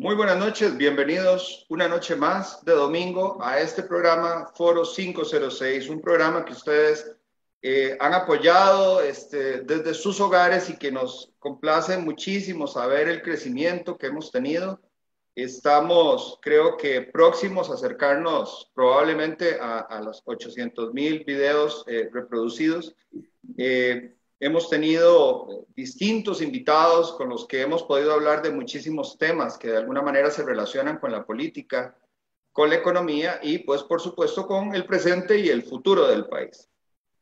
Muy buenas noches, bienvenidos una noche más de domingo a este programa Foro 506, un programa que ustedes han apoyado desde sus hogares y que nos complace muchísimo saber el crecimiento que hemos tenido. Estamos, creo que, próximos a acercarnos probablemente a los 800,000 videos reproducidos. Hemos tenido distintos invitados con los que hemos podido hablar de muchísimos temas que de alguna manera se relacionan con la política, con la economía y pues por supuesto con el presente y el futuro del país.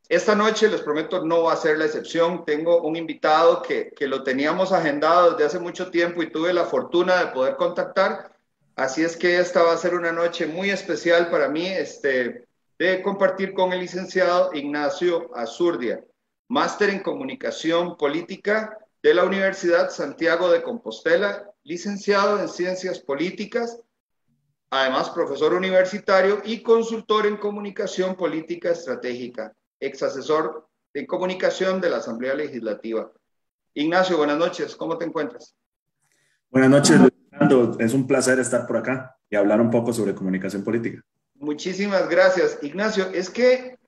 Esta noche, les prometo, no va a ser la excepción. Tengo un invitado que lo teníamos agendado desde hace mucho tiempo y tuve la fortuna de poder contactar. Así es que esta va a ser una noche muy especial para mí de compartir con el licenciado Ignacio Azurdia, máster en Comunicación Política de la Universidad Santiago de Compostela, licenciado en Ciencias Políticas, además profesor universitario y consultor en Comunicación Política Estratégica, ex asesor de comunicación de la Asamblea Legislativa. Ignacio, buenas noches, ¿cómo te encuentras? Buenas noches, Luis Fernando. Es un placer estar por acá y hablar un poco sobre comunicación política. Muchísimas gracias, Ignacio. Es que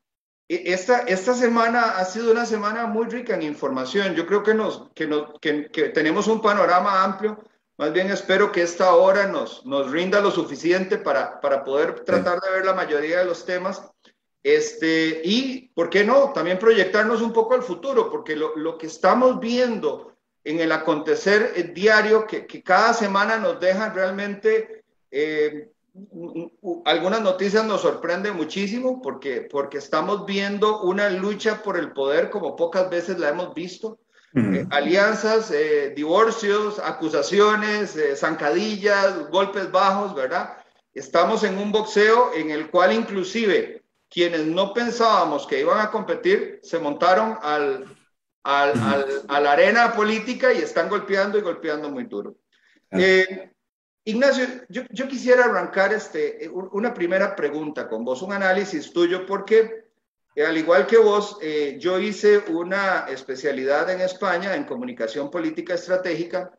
esta semana ha sido una semana muy rica en información. Yo creo que tenemos un panorama amplio. Más bien espero que esta hora nos rinda lo suficiente para poder Sí. tratar de ver la mayoría de los temas. Y, ¿por qué no? También proyectarnos un poco al futuro, porque lo que estamos viendo en el acontecer diario, que cada semana nos deja realmente algunas noticias nos sorprenden muchísimo porque estamos viendo una lucha por el poder como pocas veces la hemos visto. Ujú. Alianzas, divorcios, acusaciones, zancadillas, golpes bajos, ¿verdad? Estamos en un boxeo en el cual inclusive quienes no pensábamos que iban a competir se montaron a la arena política y están golpeando y golpeando muy duro. Claro. Eh, Ignacio, yo quisiera arrancar una primera pregunta con vos, un análisis tuyo, porque al igual que vos, yo hice una especialidad en España en comunicación política estratégica.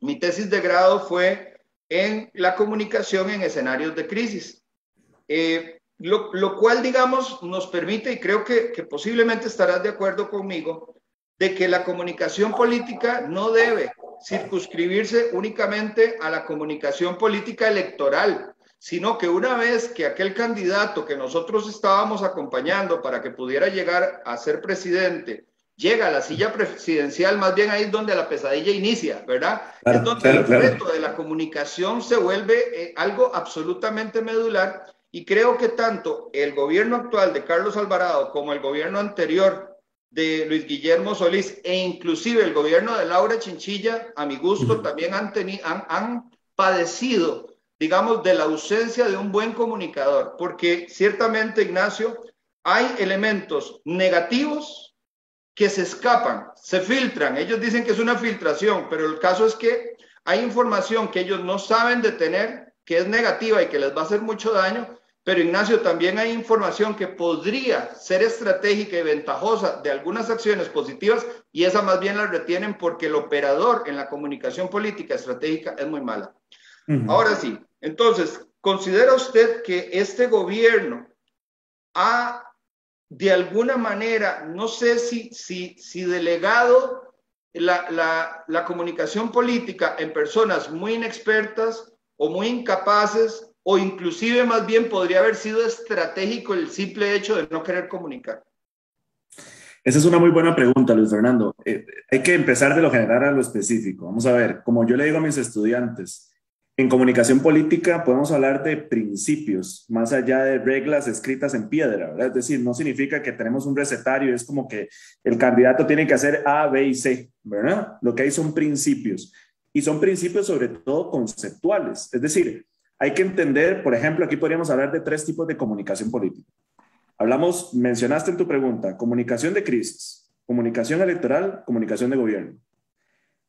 Mi tesis de grado fue en la comunicación en escenarios de crisis, lo cual, digamos, nos permite, y creo que posiblemente estarás de acuerdo conmigo, de que la comunicación política no debe circunscribirse únicamente a la comunicación política electoral, sino que una vez que aquel candidato que nosotros estábamos acompañando para que pudiera llegar a ser presidente, llega a la silla presidencial, más bien ahí es donde la pesadilla inicia, ¿verdad? Es Claro, donde claro, el claro. reto de la comunicación se vuelve algo absolutamente medular y creo que tanto el gobierno actual de Carlos Alvarado como el gobierno anterior de Luis Guillermo Solís e inclusive el gobierno de Laura Chinchilla, a mi gusto, Ujú. también han padecido, digamos, de la ausencia de un buen comunicador, porque ciertamente, Ignacio, hay elementos negativos que se escapan, se filtran. Ellos dicen que es una filtración, pero el caso es que hay información que ellos no saben detener, que es negativa y que les va a hacer mucho daño. Pero Ignacio, también hay información que podría ser estratégica y ventajosa de algunas acciones positivas y esa más bien la retienen porque el operador en la comunicación política estratégica es muy mala. Ujú. Ahora sí, entonces, ¿considera usted que este gobierno ha de alguna manera, no sé si delegado la comunicación política en personas muy inexpertas o muy incapaces, o inclusive más bien podría haber sido estratégico el simple hecho de no querer comunicar? Esa es una muy buena pregunta, Luis Fernando. Hay que empezar de lo general a lo específico. Vamos a ver, como yo le digo a mis estudiantes, en comunicación política podemos hablar de principios, más allá de reglas escritas en piedra, ¿verdad? Es decir, no significa que tenemos un recetario, es como que el candidato tiene que hacer A, B y C, ¿verdad? Lo que hay son principios, y son principios sobre todo conceptuales. Es decir, hay que entender, por ejemplo, aquí podríamos hablar de tres tipos de comunicación política. Hablamos, mencionaste en tu pregunta, comunicación de crisis, comunicación electoral, comunicación de gobierno.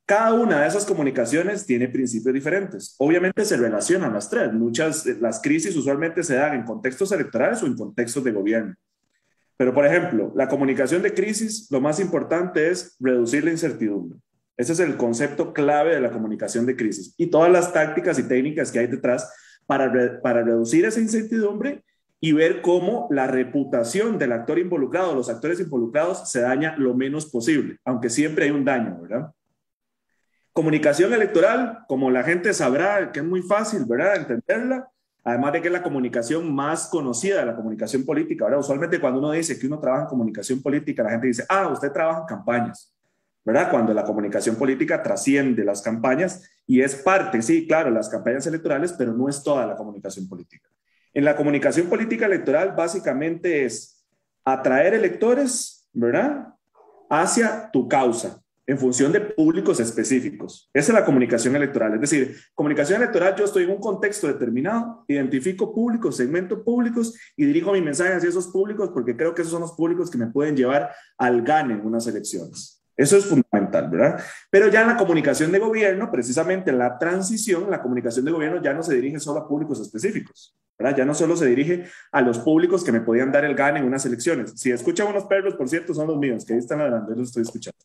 Cada una de esas comunicaciones tiene principios diferentes. Obviamente se relacionan las tres. Las crisis usualmente se dan en contextos electorales o en contextos de gobierno. Pero, por ejemplo, la comunicación de crisis, lo más importante es reducir la incertidumbre. Ese es el concepto clave de la comunicación de crisis y todas las tácticas y técnicas que hay detrás para reducir esa incertidumbre y ver cómo la reputación del actor involucrado, los actores involucrados, se daña lo menos posible, aunque siempre hay un daño, ¿verdad? Comunicación electoral, como la gente sabrá, que es muy fácil, ¿verdad?, entenderla, además de que es la comunicación más conocida, la comunicación política. Ahora, usualmente cuando uno dice que uno trabaja en comunicación política, la gente dice, ah, usted trabaja en campañas, ¿verdad? Cuando la comunicación política trasciende las campañas y es parte, sí, claro, las campañas electorales, pero no es toda la comunicación política. En la comunicación política electoral básicamente es atraer electores, ¿verdad?, hacia tu causa en función de públicos específicos. Esa es la comunicación electoral. Es decir, comunicación electoral, yo estoy en un contexto determinado, identifico públicos, segmento públicos y dirijo mi mensaje hacia esos públicos porque creo que esos son los públicos que me pueden llevar al gane en unas elecciones. Eso es fundamental, ¿verdad? Pero ya en la comunicación de gobierno, precisamente en la transición, la comunicación de gobierno ya no se dirige solo a públicos específicos, ¿verdad? Ya no solo se dirige a los públicos que me podían dar el gane en unas elecciones. Si escuchan unos perros, por cierto, son los míos, que ahí están ladrando, yo los estoy escuchando.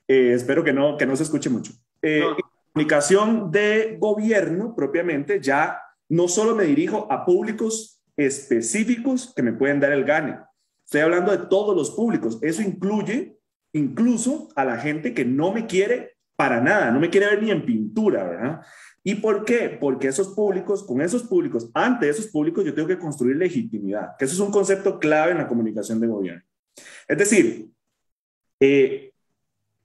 Espero que no se escuche mucho. No. Comunicación de gobierno, propiamente, ya no solo me dirijo a públicos específicos que me pueden dar el gane. Estoy hablando de todos los públicos. Eso incluye incluso a la gente que no me quiere para nada, no me quiere ver ni en pintura, ¿verdad? ¿Y por qué? Porque esos públicos, con esos públicos, ante esos públicos yo tengo que construir legitimidad, que eso es un concepto clave en la comunicación de gobierno. Es decir,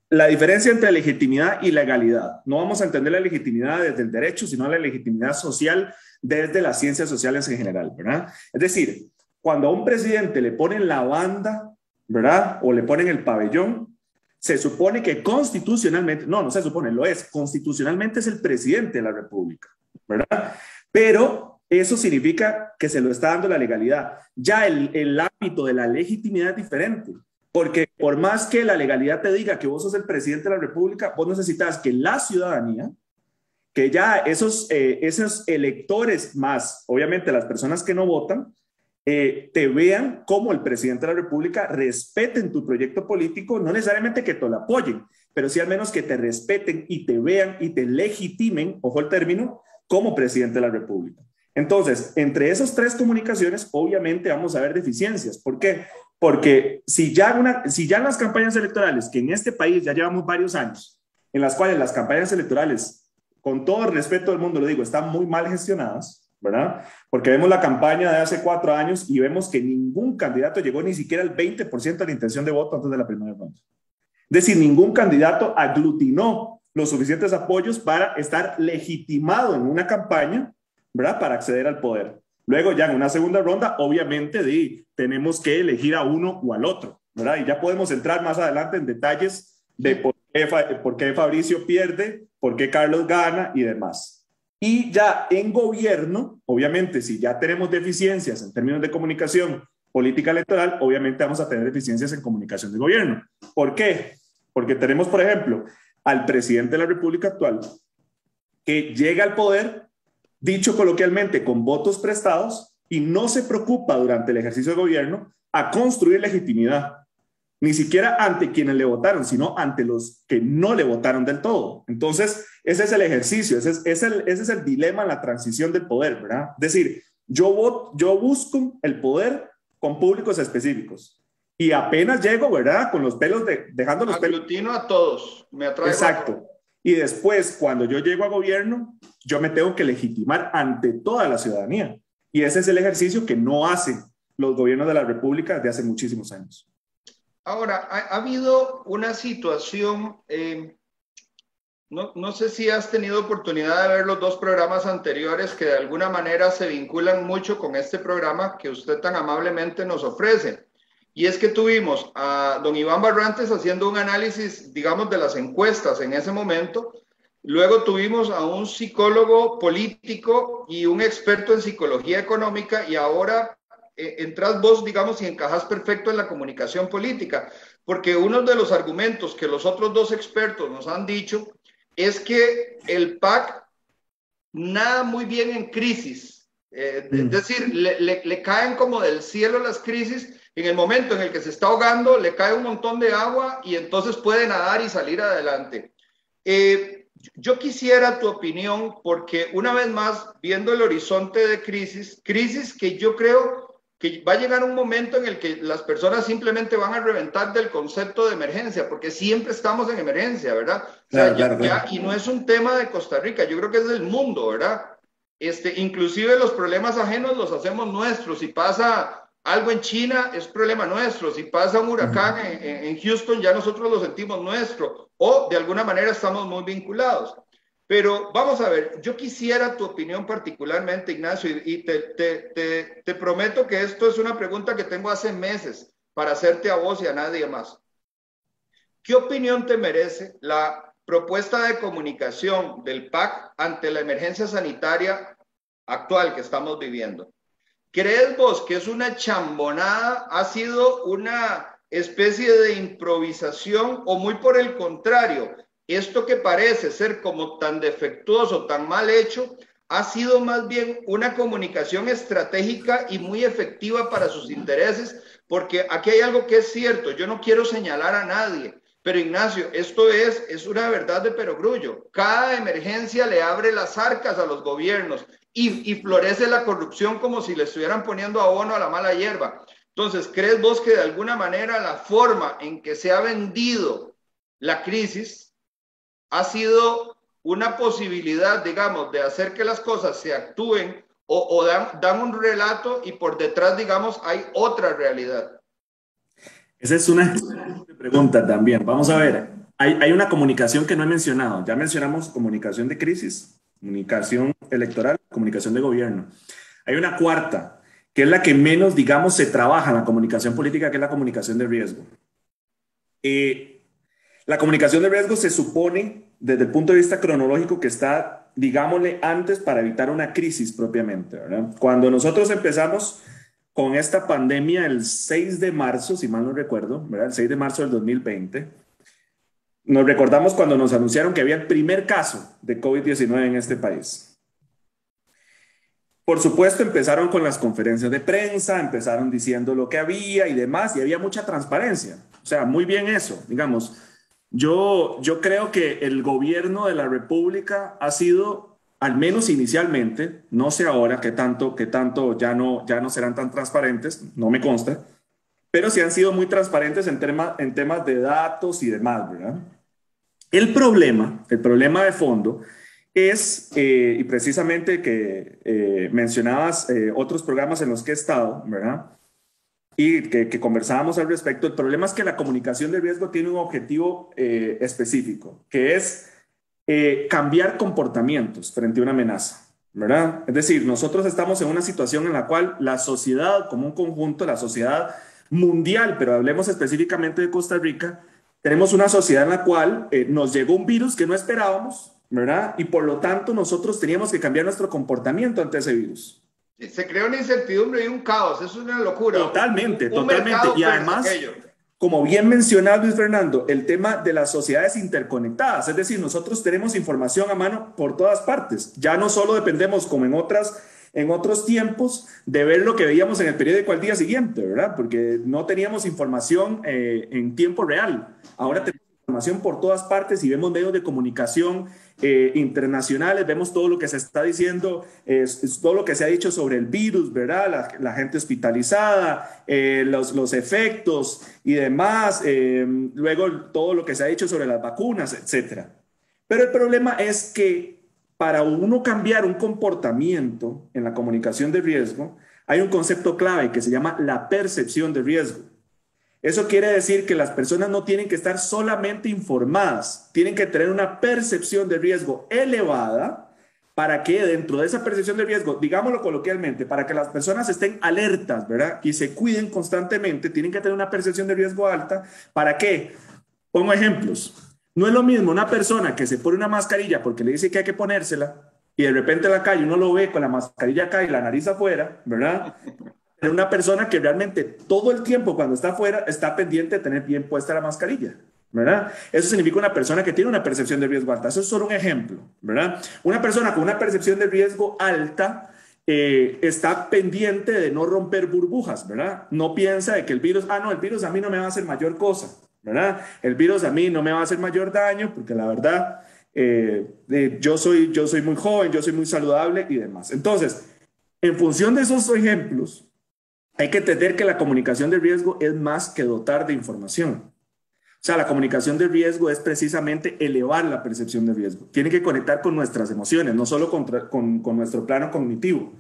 la diferencia entre legitimidad y legalidad. No vamos a entender la legitimidad desde el derecho, sino la legitimidad social desde las ciencias sociales en general, ¿verdad? Es decir, cuando a un presidente le ponen la banda, ¿verdad?, o le ponen el pabellón, se supone que constitucionalmente, no se supone, lo es, constitucionalmente es el presidente de la República, ¿verdad? Pero eso significa que se lo está dando la legalidad. Ya el ámbito de la legitimidad es diferente. Porque por más que la legalidad te diga que vos sos el presidente de la República, vos necesitas que la ciudadanía, que ya esos electores más, obviamente las personas que no votan, te vean como el presidente de la República, respeten tu proyecto político, no necesariamente que te lo apoyen, pero sí al menos que te respeten y te vean y te legitimen, ojo el término, como presidente de la República. Entonces, entre esas tres comunicaciones, obviamente vamos a ver deficiencias. ¿Por qué? Porque si ya en las campañas electorales, que en este país ya llevamos varios años, en las cuales las campañas electorales, con todo el respeto del mundo, lo digo, están muy mal gestionadas, ¿verdad? Porque vemos la campaña de hace 4 años y vemos que ningún candidato llegó ni siquiera al 20% de la intención de voto antes de la primera ronda. Es decir, ningún candidato aglutinó los suficientes apoyos para estar legitimado en una campaña, ¿verdad?, para acceder al poder. Luego ya en una segunda ronda, obviamente tenemos que elegir a uno o al otro, ¿verdad? Y ya podemos entrar más adelante en detalles de por qué Fabricio pierde, por qué Carlos gana y demás. Y ya en gobierno, obviamente, si ya tenemos deficiencias en términos de comunicación política electoral, obviamente vamos a tener deficiencias en comunicación de gobierno. ¿Por qué? Porque tenemos, por ejemplo, al presidente de la República actual que llega al poder, dicho coloquialmente, con votos prestados y no se preocupa durante el ejercicio de gobierno a construir legitimidad, ni siquiera ante quienes le votaron, sino ante los que no le votaron del todo. Entonces, ese es el ejercicio, ese es el dilema en la transición del poder, ¿verdad? Es decir, yo busco el poder con públicos específicos y apenas llego, ¿verdad?, con los pelos, dejando los pelos. Aglutino a todos, me atraigo. Exacto. Y después, cuando yo llego a gobierno, yo me tengo que legitimar ante toda la ciudadanía. Y ese es el ejercicio que no hacen los gobiernos de la República desde hace muchísimos años. Ahora, ha habido una situación, no sé si has tenido oportunidad de ver los 2 programas anteriores que de alguna manera se vinculan mucho con este programa que usted tan amablemente nos ofrece. Y es que tuvimos a don Iván Barrantes haciendo un análisis, digamos, de las encuestas en ese momento. Luego tuvimos a un psicólogo político y un experto en psicología económica, y ahora entras vos, digamos, y encajas perfecto en la comunicación política, porque uno de los argumentos que los otros 2 expertos nos han dicho es que el PAC nada muy bien en crisis. Es decir, le caen como del cielo las crisis. En el momento en el que se está ahogando, le cae un montón de agua y entonces puede nadar y salir adelante. Yo quisiera tu opinión porque una vez más, viendo el horizonte de crisis que yo creo que va a llegar un momento en el que las personas simplemente van a reventar del concepto de emergencia, porque siempre estamos en emergencia, ¿verdad? Claro, claro, claro. Y no es un tema de Costa Rica, yo creo que es del mundo, ¿verdad? Inclusive los problemas ajenos los hacemos nuestros. Si pasa algo en China, es problema nuestro. Si pasa un huracán en Houston, ya nosotros lo sentimos nuestro. O de alguna manera estamos muy vinculados. Pero vamos a ver, yo quisiera tu opinión particularmente, Ignacio, y te prometo que esto es una pregunta que tengo hace meses para hacerte a vos y a nadie más. ¿Qué opinión te merece la propuesta de comunicación del PAC ante la emergencia sanitaria actual que estamos viviendo? ¿Crees vos que es una chambonada, ha sido una especie de improvisación o muy por el contrario, esto que parece ser como tan defectuoso, tan mal hecho, ha sido más bien una comunicación estratégica y muy efectiva para sus intereses? Porque aquí hay algo que es cierto, yo no quiero señalar a nadie, pero Ignacio, esto es una verdad de perogrullo. Cada emergencia le abre las arcas a los gobiernos y florece la corrupción como si le estuvieran poniendo abono a la mala hierba. Entonces, ¿crees vos que de alguna manera la forma en que se ha vendido la crisis ha sido una posibilidad, digamos, de hacer que las cosas se actúen o dan un relato y por detrás, digamos, hay otra realidad? Esa es una pregunta también. Vamos a ver, hay una comunicación que no he mencionado. Ya mencionamos comunicación de crisis, comunicación electoral, comunicación de gobierno. Hay una cuarta, que es la que menos, digamos, se trabaja en la comunicación política, que es la comunicación de riesgo. La comunicación de riesgo se supone, desde el punto de vista cronológico, que está, digámosle, antes para evitar una crisis propiamente, ¿verdad? Cuando nosotros empezamos con esta pandemia el 6 de marzo, si mal no recuerdo, ¿verdad? El 6 de marzo del 2020, nos recordamos cuando nos anunciaron que había el primer caso de COVID-19 en este país. Por supuesto, empezaron con las conferencias de prensa, empezaron diciendo lo que había y demás, y había mucha transparencia. O sea, muy bien eso, digamos. Yo creo que el gobierno de la República ha sido, al menos inicialmente, no sé ahora qué tanto ya no serán tan transparentes, no me consta, pero sí han sido muy transparentes en temas de datos y demás, ¿verdad? El problema de fondo es, y precisamente que mencionabas otros programas en los que he estado, ¿verdad? Y que conversábamos al respecto, el problema es que la comunicación de riesgo tiene un objetivo específico, que es cambiar comportamientos frente a una amenaza, ¿verdad? Es decir, nosotros estamos en una situación en la cual la sociedad como un conjunto, la sociedad mundial, pero hablemos específicamente de Costa Rica, tenemos una sociedad en la cual nos llegó un virus que no esperábamos, ¿verdad? Y por lo tanto nosotros teníamos que cambiar nuestro comportamiento ante ese virus. Se crea una incertidumbre y un caos, es una locura. Totalmente, totalmente. Y además, como bien mencionaba Luis Fernando, el tema de las sociedades interconectadas, es decir, nosotros tenemos información a mano por todas partes. Ya no solo dependemos, como en otros tiempos, de ver lo que veíamos en el periódico al día siguiente, ¿verdad? Porque no teníamos información en tiempo real. Ahora tenemos información por todas partes y vemos medios de comunicación internacionales, vemos todo lo que se está diciendo, todo lo que se ha dicho sobre el virus, ¿verdad? La gente hospitalizada, los efectos y demás, luego todo lo que se ha dicho sobre las vacunas, etcétera. Pero el problema es que para uno cambiar un comportamiento en la comunicación de riesgo, hay un concepto clave que se llama la percepción de riesgo. Eso quiere decir que las personas no tienen que estar solamente informadas, tienen que tener una percepción de riesgo elevada para que dentro de esa percepción de riesgo, digámoslo coloquialmente, para que las personas estén alertas, ¿verdad? Y se cuiden constantemente, tienen que tener una percepción de riesgo alta. ¿Para qué? Pongo ejemplos. No es lo mismo una persona que se pone una mascarilla porque le dice que hay que ponérsela y de repente en la calle uno lo ve con la mascarilla acá y la nariz afuera, ¿verdad? Una persona que realmente todo el tiempo cuando está afuera está pendiente de tener bien puesta la mascarilla, ¿verdad? Eso significa una persona que tiene una percepción de riesgo alta. Eso es solo un ejemplo, ¿verdad? Una persona con una percepción de riesgo alta está pendiente de no romper burbujas, ¿verdad? No piensa de que el virus a mí no me va a hacer mayor cosa, ¿verdad? El virus a mí no me va a hacer mayor daño porque la verdad yo soy muy joven, yo soy muy saludable y demás. Entonces, en función de esos ejemplos, hay que entender que la comunicación de riesgo es más que dotar de información. O sea, la comunicación de riesgo es precisamente elevar la percepción de riesgo. Tiene que conectar con nuestras emociones, no solo con nuestro plano cognitivo.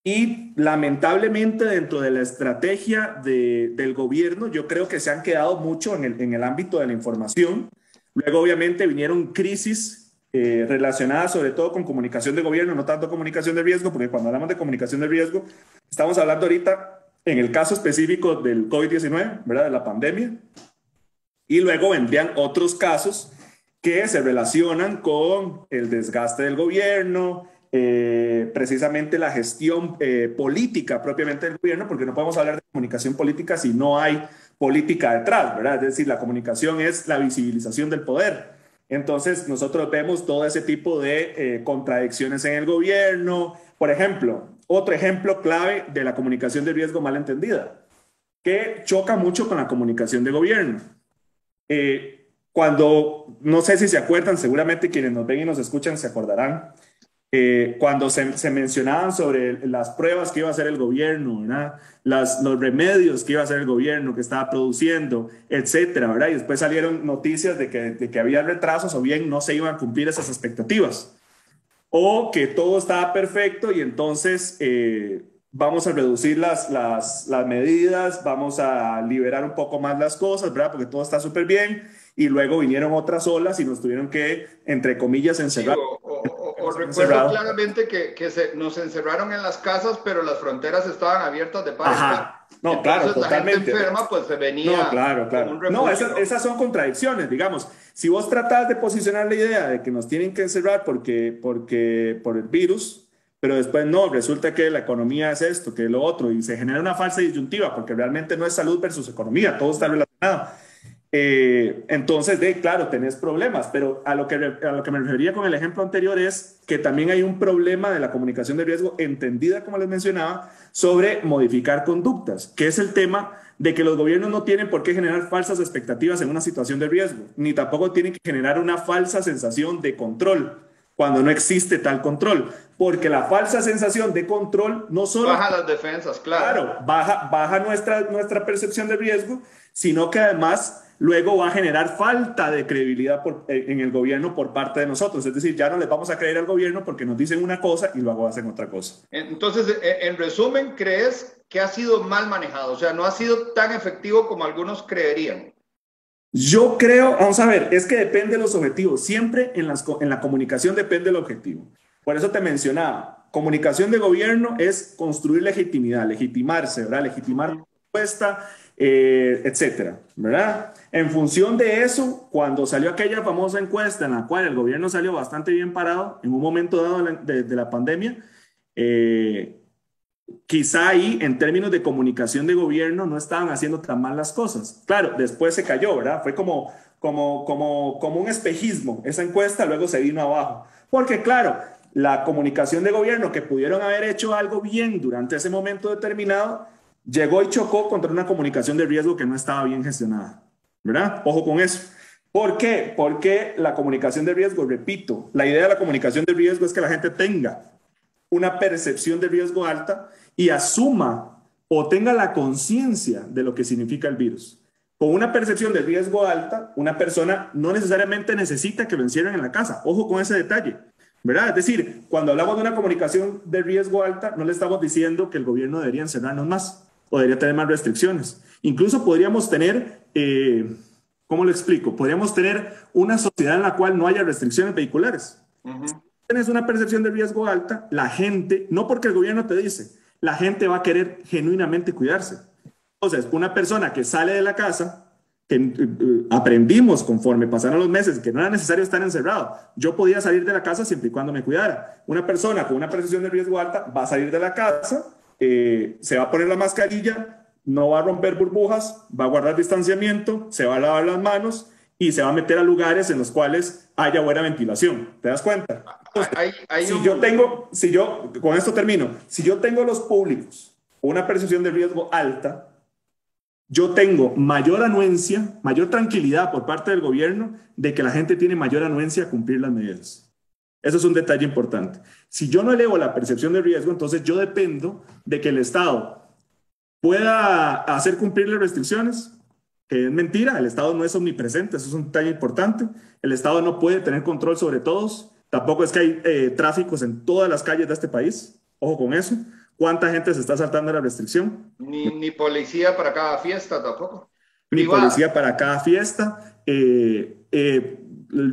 Y lamentablemente dentro de la estrategia del gobierno, yo creo que se han quedado mucho en el ámbito de la información. Luego obviamente vinieron crisis relacionadas sobre todo con comunicación de gobierno, no tanto comunicación de riesgo, porque cuando hablamos de comunicación de riesgo, estamos hablando ahorita en el caso específico del COVID-19, ¿verdad? De la pandemia. Y luego vendrían otros casos que se relacionan con el desgaste del gobierno, precisamente la gestión política propiamente del gobierno, porque no podemos hablar de comunicación política si no hay política detrás, ¿verdad? Es decir, la comunicación es la visibilización del poder. Entonces, nosotros vemos todo ese tipo de contradicciones en el gobierno. Por ejemplo, otro ejemplo clave de la comunicación de riesgo mal entendida, que choca mucho con la comunicación de gobierno. Cuando, no sé si se acuerdan, seguramente quienes nos ven y nos escuchan se acordarán, cuando se mencionaban sobre las pruebas que iba a hacer el gobierno, ¿verdad? Los remedios que iba a hacer el gobierno, que estaba produciendo, etcétera, ¿verdad? Y después salieron noticias de que había retrasos o bien no se iban a cumplir esas expectativas. O que todo estaba perfecto y entonces vamos a reducir las medidas, vamos a liberar un poco más las cosas, ¿verdad? Porque todo está súper bien. Y luego vinieron otras olas y nos tuvieron que, entre comillas, encerrar. Sí, o recuerdo claramente que nos encerraron en las casas, pero las fronteras estaban abiertas de par en par. Ajá. No, Entonces claro, la gente totalmente. enferma pues se venía No, claro, como un claro. No, refugio. esas son contradicciones, digamos. Si vos tratás de posicionar la idea de que nos tienen que encerrar por el virus, pero después no, resulta que la economía es esto, que es lo otro, y se genera una falsa disyuntiva, porque realmente no es salud versus economía, todo está relacionado. Entonces, claro, tenés problemas, pero a lo que me refería con el ejemplo anterior es que también hay un problema de la comunicación de riesgo entendida, como les mencionaba, sobre modificar conductas, que es el tema de que los gobiernos no tienen por qué generar falsas expectativas en una situación de riesgo, ni tampoco tienen que generar una falsa sensación de control cuando no existe tal control, porque la falsa sensación de control no solo baja las defensas, claro. claro, baja nuestra percepción de riesgo, sino que además luego va a generar falta de credibilidad en el gobierno por parte de nosotros. Es decir, ya no les vamos a creer al gobierno porque nos dicen una cosa y luego hacen otra cosa. Entonces, en resumen, ¿crees que ha sido mal manejado? O sea, no ha sido tan efectivo como algunos creerían. Yo creo, vamos a ver, es que depende de los objetivos. Siempre en la comunicación depende del objetivo. Por eso te mencionaba, comunicación de gobierno es construir legitimidad, legitimarse, ¿verdad? Legitimar la propuesta, etcétera, ¿verdad? En función de eso, cuando salió aquella famosa encuesta en la cual el gobierno salió bastante bien parado en un momento dado de la pandemia, eh, quizá ahí, en términos de comunicación de gobierno, no estaban haciendo tan mal las cosas. Claro, después se cayó, ¿verdad? Fue como un espejismo. Esa encuesta luego se vino abajo. Porque, claro, la comunicación de gobierno que pudieron haber hecho algo bien durante ese momento determinado, llegó y chocó contra una comunicación de riesgo que no estaba bien gestionada, ¿verdad? Ojo con eso. ¿Por qué? Porque la comunicación de riesgo, repito, la idea de la comunicación de riesgo es que la gente tenga una percepción de riesgo alta y asuma o tenga la conciencia de lo que significa el virus. Con una percepción de riesgo alta, una persona no necesariamente necesita que lo encierren en la casa. Ojo con ese detalle, ¿verdad? Es decir, cuando hablamos de una comunicación de riesgo alta, no le estamos diciendo que el gobierno debería encerrarnos más o debería tener más restricciones. Incluso podríamos tener, ¿cómo lo explico? Podríamos tener una sociedad en la cual no haya restricciones vehiculares. Tienes una percepción de riesgo alta, la gente, no porque el gobierno te dice, la gente va a querer genuinamente cuidarse. Entonces, una persona que sale de la casa, que aprendimos conforme pasaron los meses que no era necesario estar encerrado. Yo podía salir de la casa siempre y cuando me cuidara. Una persona con una percepción de riesgo alta va a salir de la casa, se va a poner la mascarilla, no va a romper burbujas, va a guardar distanciamiento, se va a lavar las manos y se va a meter a lugares en los cuales haya buena ventilación. ¿Te das cuenta? Con esto termino, si yo tengo los públicos una percepción de riesgo alta, yo tengo mayor anuencia, mayor tranquilidad por parte del gobierno de que la gente tiene mayor anuencia a cumplir las medidas. Eso es un detalle importante. Si yo no elevo la percepción de riesgo, entonces yo dependo de que el Estado pueda hacer cumplir las restricciones, que es mentira, el Estado no es omnipresente, eso es un detalle importante. El Estado no puede tener control sobre todos, tampoco es que hay tráficos en todas las calles de este país, ojo con eso. ¿Cuánta gente se está saltando la restricción? Ni policía para cada fiesta tampoco. Ni Privada. policía para cada fiesta, el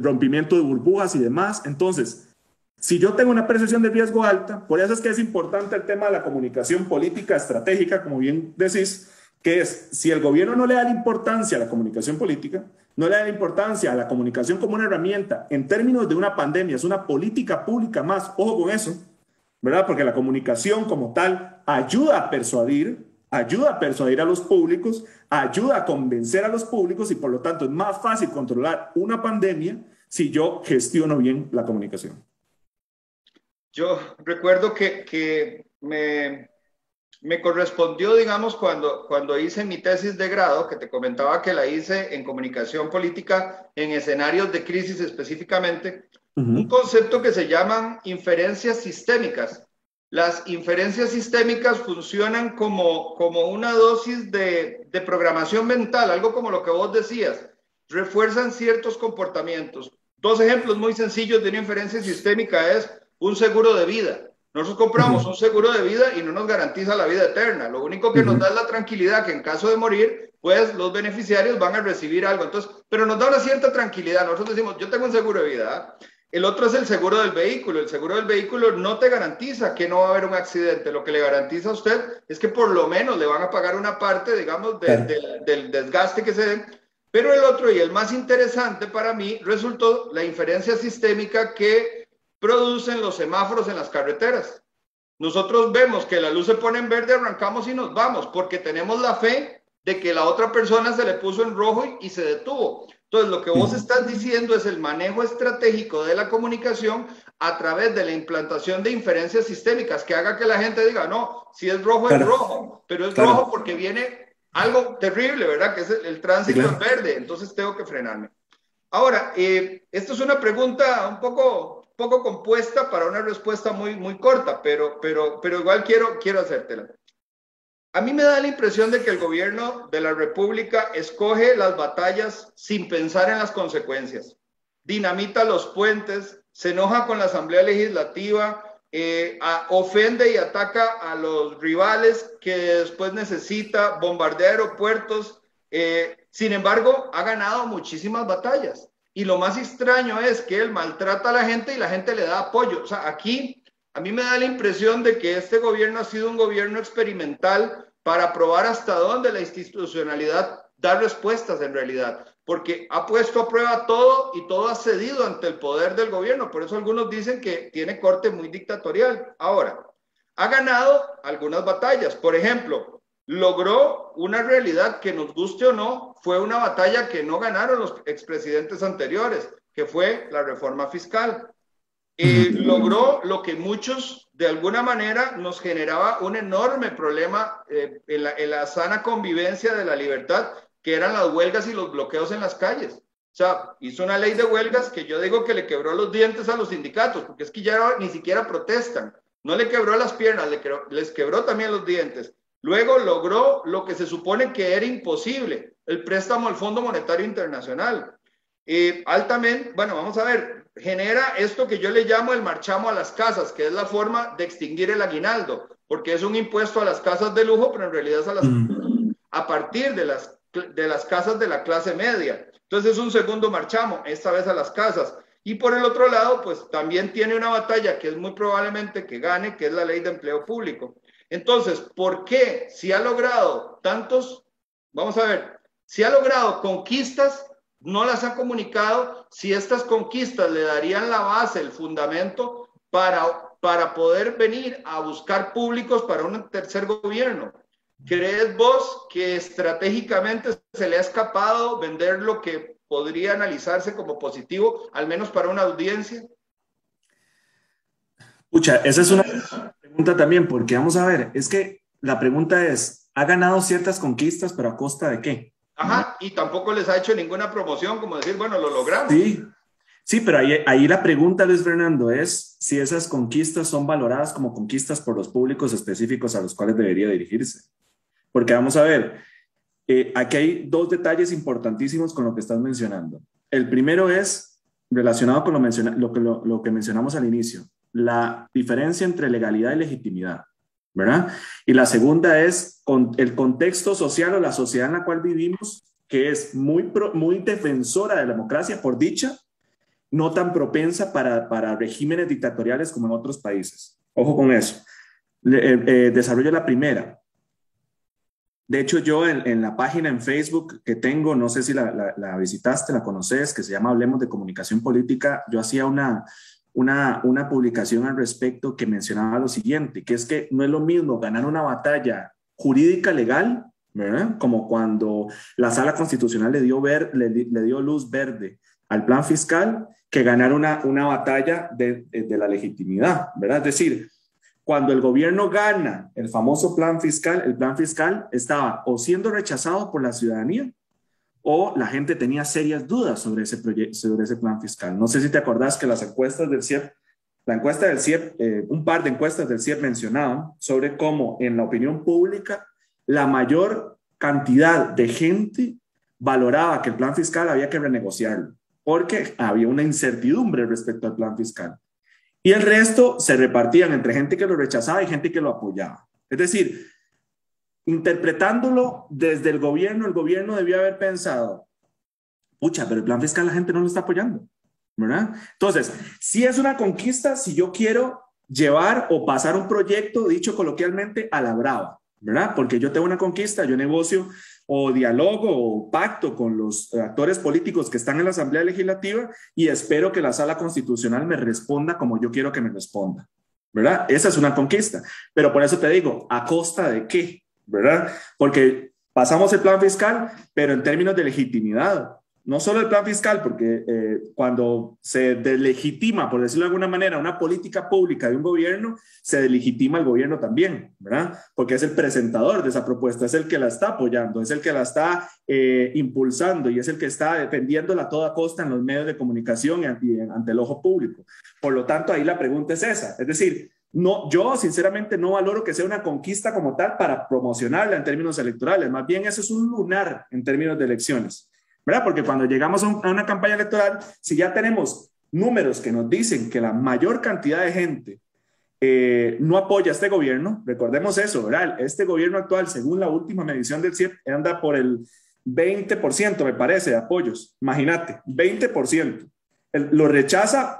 rompimiento de burbujas y demás. Entonces, si yo tengo una percepción de riesgo alta, por eso es que es importante el tema de la comunicación política estratégica, como bien decís, que es, si el gobierno no le da la importancia a la comunicación política, no le da la importancia a la comunicación como una herramienta en términos de una pandemia, es una política pública más, ojo con eso, ¿verdad? Porque la comunicación como tal ayuda a persuadir a los públicos, ayuda a convencer a los públicos y por lo tanto es más fácil controlar una pandemia si yo gestiono bien la comunicación. Yo recuerdo que me correspondió, digamos, cuando hice mi tesis de grado, que te comentaba que la hice en comunicación política en escenarios de crisis específicamente, un concepto que se llaman inferencias sistémicas. Las inferencias sistémicas funcionan como una dosis de programación mental, algo como lo que vos decías, refuerzan ciertos comportamientos. Dos ejemplos muy sencillos de una inferencia sistémica es un seguro de vida. Nosotros compramos un seguro de vida y no nos garantiza la vida eterna. Lo único que nos da es la tranquilidad que en caso de morir, pues los beneficiarios van a recibir algo. Entonces, pero nos da una cierta tranquilidad. Nosotros decimos, yo tengo un seguro de vida. El otro es el seguro del vehículo. El seguro del vehículo no te garantiza que no va a haber un accidente. Lo que le garantiza a usted es que por lo menos le van a pagar una parte, digamos, del desgaste que se den. Pero el otro y el más interesante para mí resultó la inferencia sistémica que producen los semáforos en las carreteras. Nosotros vemos que la luz se pone en verde, arrancamos y nos vamos, porque tenemos la fe de que la otra persona se le puso en rojo y se detuvo. Entonces, lo que vos estás diciendo es el manejo estratégico de la comunicación a través de la implantación de inferencias sistémicas, que haga que la gente diga, no, si es rojo, es rojo, pero es rojo porque viene algo terrible, ¿verdad? Que es el tránsito en verde, entonces tengo que frenarme. Ahora, esto es una pregunta un poco compuesta para una respuesta muy corta, pero igual quiero hacértela. A mí me da la impresión de que el gobierno de la República escoge las batallas sin pensar en las consecuencias. Dinamita los puentes, se enoja con la Asamblea Legislativa, ofende y ataca a los rivales que después necesita, bombardea aeropuertos. Sin embargo, ha ganado muchísimas batallas. Y lo más extraño es que él maltrata a la gente y la gente le da apoyo. O sea, aquí a mí me da la impresión de que este gobierno ha sido un gobierno experimental para probar hasta dónde la institucionalidad da respuestas en realidad, porque ha puesto a prueba todo y todo ha cedido ante el poder del gobierno. Por eso algunos dicen que tiene corte muy dictatorial. Ahora, ha ganado algunas batallas. Por ejemplo, logró una realidad que, nos guste o no, fue una batalla que no ganaron los expresidentes anteriores, que fue la reforma fiscal. Logró lo que muchos de alguna manera nos generaba un enorme problema en la sana convivencia de la libertad, que eran las huelgas y los bloqueos en las calles. O sea, hizo una ley de huelgas que yo digo que le quebró los dientes a los sindicatos, porque es que ya ni siquiera protestan. No le quebró las piernas, les quebró también los dientes. Luego logró lo que se supone que era imposible, el préstamo al Fondo Monetario Internacional. Altamente, bueno, vamos a ver, genera esto que yo le llamo el marchamo a las casas, que es la forma de extinguir el aguinaldo, porque es un impuesto a las casas de lujo, pero en realidad es a partir de las casas de la clase media. Entonces es un segundo marchamo, esta vez a las casas. Y por el otro lado, pues también tiene una batalla que es muy probablemente que gane, que es la ley de empleo público. Entonces, ¿por qué si ha logrado tantos, vamos a ver, si ha logrado conquistas, no las ha comunicado, si estas conquistas le darían la base, el fundamento para poder venir a buscar públicos para un tercer gobierno? ¿Crees vos que estratégicamente se le ha escapado vender lo que podría analizarse como positivo, al menos para una audiencia? Pucha, esa es una pregunta también, porque vamos a ver, es que la pregunta es, ha ganado ciertas conquistas, pero ¿a costa de qué? ¿Verdad? Ajá, y tampoco les ha hecho ninguna promoción, como decir, bueno, lo logramos. Sí, sí, pero ahí la pregunta, Luis Fernando, es si esas conquistas son valoradas como conquistas por los públicos específicos a los cuales debería dirigirse. Porque vamos a ver, aquí hay dos detalles importantísimos con lo que estás mencionando. El primero es relacionado con lo que mencionamos al inicio, la diferencia entre legalidad y legitimidad, ¿verdad? Y la segunda es con el contexto social o la sociedad en la cual vivimos, que es muy defensora de la democracia, por dicha, no tan propensa para regímenes dictatoriales como en otros países. Ojo con eso. Desarrollo la primera. De hecho, yo en la página en Facebook que tengo, no sé si la visitaste, la conoces, que se llama Hablemos de Comunicación Política, yo hacía una publicación al respecto que mencionaba lo siguiente, que es que no es lo mismo ganar una batalla jurídica legal, ¿verdad? Como cuando la Sala Constitucional le dio luz verde al plan fiscal, que ganar una batalla de la legitimidad, ¿verdad? Es decir, cuando el gobierno gana el famoso plan fiscal, el plan fiscal estaba o siendo rechazado por la ciudadanía o la gente tenía serias dudas sobre ese proyecto, sobre ese plan fiscal. No sé si te acordás que las encuestas del CIEP, la encuesta del CIEP, un par de encuestas del CIEP mencionaban sobre cómo en la opinión pública la mayor cantidad de gente valoraba que el plan fiscal había que renegociarlo, porque había una incertidumbre respecto al plan fiscal. Y el resto se repartían entre gente que lo rechazaba y gente que lo apoyaba. Es decir, interpretándolo desde el gobierno debió haber pensado, pucha, pero el plan fiscal la gente no lo está apoyando, ¿verdad? Entonces, si es una conquista, si yo quiero llevar o pasar un proyecto, dicho coloquialmente, a la brava, ¿verdad? Porque yo tengo una conquista, yo negocio o dialogo o pacto con los actores políticos que están en la Asamblea Legislativa y espero que la Sala Constitucional me responda como yo quiero que me responda, ¿verdad? Esa es una conquista, pero por eso te digo, ¿a costa de qué? ¿Verdad? Porque pasamos el plan fiscal, pero en términos de legitimidad, no solo el plan fiscal, porque cuando se delegitima, por decirlo de alguna manera, una política pública de un gobierno, se delegitima el gobierno también, ¿verdad? Porque es el presentador de esa propuesta, es el que la está apoyando, es el que la está impulsando y es el que está defendiéndola a toda costa en los medios de comunicación y ante el ojo público. Por lo tanto, ahí la pregunta es esa, es decir, no, yo sinceramente no valoro que sea una conquista como tal para promocionarla en términos electorales, más bien eso es un lunar en términos de elecciones. ¿Verdad? Porque cuando llegamos a una campaña electoral, si ya tenemos números que nos dicen que la mayor cantidad de gente no apoya a este gobierno, recordemos eso, ¿verdad? Este gobierno actual, según la última medición del CIEP, anda por el 20%, me parece, de apoyos. Imagínate, 20%. Lo rechaza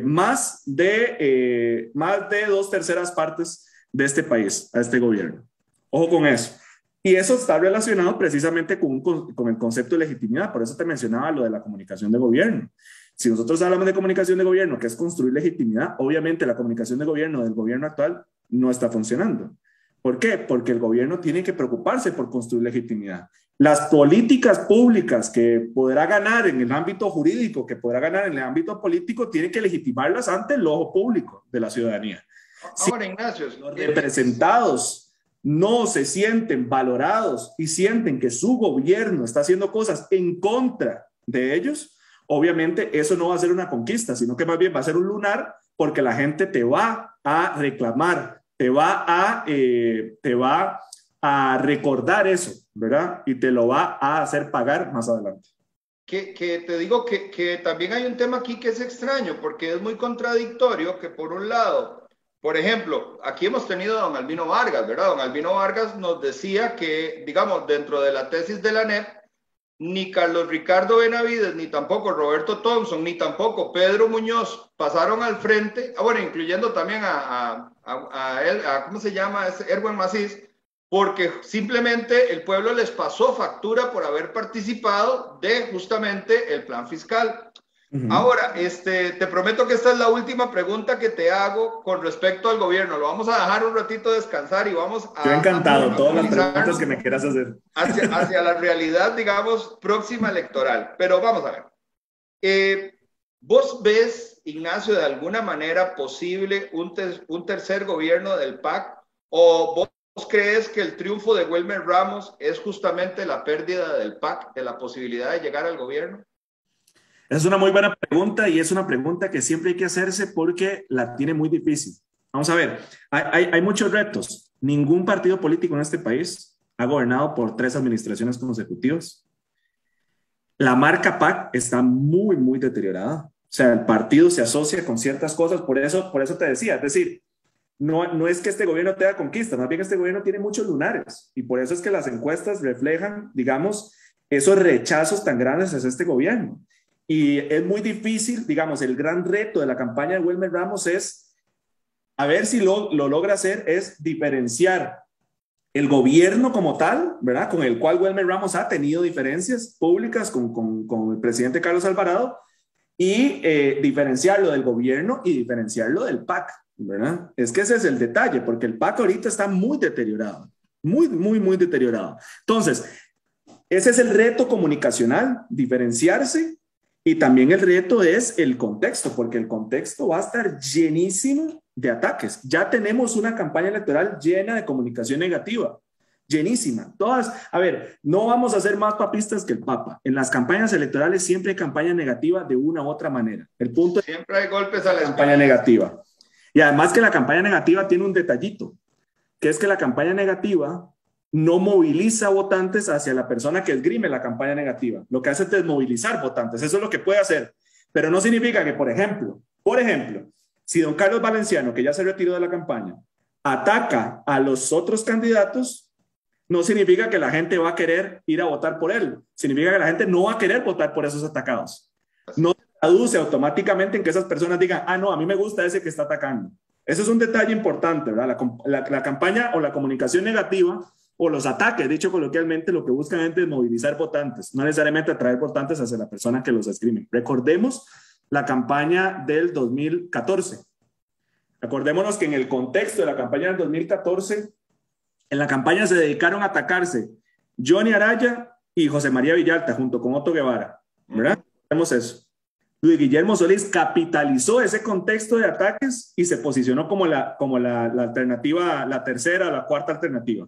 más de 2/3 de este país, a este gobierno. Ojo con eso. Y eso está relacionado precisamente con el concepto de legitimidad. Por eso te mencionaba lo de la comunicación de gobierno. Si nosotros hablamos de comunicación de gobierno, que es construir legitimidad, obviamente la comunicación de gobierno del gobierno actual no está funcionando. ¿Por qué? Porque el gobierno tiene que preocuparse por construir legitimidad. Las políticas públicas que podrá ganar en el ámbito jurídico, que podrá ganar en el ámbito político, tiene que legitimarlas ante el ojo público de la ciudadanía. Ahora, Ignacio, los representados no se sienten valorados y sienten que su gobierno está haciendo cosas en contra de ellos, obviamente eso no va a ser una conquista, sino que más bien va a ser un lunar porque la gente te va a reclamar, te va a recordar eso, ¿verdad? Y te lo va a hacer pagar más adelante. Que te digo que también hay un tema aquí que es extraño, porque es muy contradictorio que por un lado, por ejemplo, aquí hemos tenido a don Albino Vargas, ¿verdad? Don Albino Vargas nos decía que, digamos, dentro de la tesis de la NEP, ni Carlos Ricardo Benavides, ni tampoco Roberto Thompson, ni tampoco Pedro Muñoz pasaron al frente, bueno, incluyendo también ¿cómo se llama? Erwin Macís, porque simplemente el pueblo les pasó factura por haber participado de justamente el plan fiscal. Ahora, te prometo que esta es la última pregunta que te hago con respecto al gobierno. Lo vamos a dejar un ratito descansar y vamos a... Yo encantado, todas las preguntas que me quieras hacer. Hacia la realidad, digamos, próxima electoral. Pero vamos a ver. ¿Vos ves, Ignacio, de alguna manera posible un tercer gobierno del PAC? ¿O vos crees que el triunfo de Wilmer Ramos es justamente la pérdida del PAC, de la posibilidad de llegar al gobierno? Es una muy buena pregunta y es una pregunta que siempre hay que hacerse porque la tiene muy difícil. Vamos a ver, hay muchos retos. Ningún partido político en este país ha gobernado por 3 administraciones consecutivas. La marca PAC está muy, muy deteriorada. O sea, el partido se asocia con ciertas cosas, por eso te decía, es decir, no es que este gobierno tenga conquistas, más bien este gobierno tiene muchos lunares y por eso es que las encuestas reflejan, digamos, esos rechazos tan grandes hacia este gobierno. Y es muy difícil, digamos, el gran reto de la campaña de Wilmer Ramos es, a ver si lo logra hacer, es diferenciar el gobierno como tal, ¿verdad? Con el cual Wilmer Ramos ha tenido diferencias públicas con el presidente Carlos Alvarado y diferenciarlo del gobierno y diferenciarlo del PAC, ¿verdad? Es que ese es el detalle, porque el PAC ahorita está muy deteriorado, muy, muy, muy deteriorado. Entonces, ese es el reto comunicacional, diferenciarse, y también el reto es el contexto, porque el contexto va a estar llenísimo de ataques. Ya tenemos una campaña electoral llena de comunicación negativa, llenísima. Todas, a ver, no vamos a ser más papistas que el Papa. En las campañas electorales siempre hay campaña negativa de una u otra manera. El punto siempre hay golpes a la campaña negativa. Y además que la campaña negativa tiene un detallito, que es que la campaña negativa no moviliza votantes hacia la persona que esgrime la campaña negativa. Lo que hace es desmovilizar votantes. Eso es lo que puede hacer. Pero no significa que, por ejemplo, si don Carlos Valenciano, que ya se retiró de la campaña, ataca a los otros candidatos, no significa que la gente va a querer ir a votar por él. Significa que la gente no va a querer votar por esos atacados. No se traduce automáticamente en que esas personas digan, ah, no, a mí me gusta ese que está atacando. Eso es un detalle importante, ¿verdad? La campaña o la comunicación negativa o los ataques, dicho coloquialmente, lo que buscan es movilizar votantes, no necesariamente atraer votantes hacia la persona que los escribe. Recordemos la campaña del 2014. Acordémonos que en el contexto de la campaña del 2014, en la campaña se dedicaron a atacarse Johnny Araya y José María Villalta junto con Otto Guevara, ¿verdad? Vemos eso. Luis Guillermo Solís capitalizó ese contexto de ataques y se posicionó como la alternativa, la tercera, la cuarta alternativa,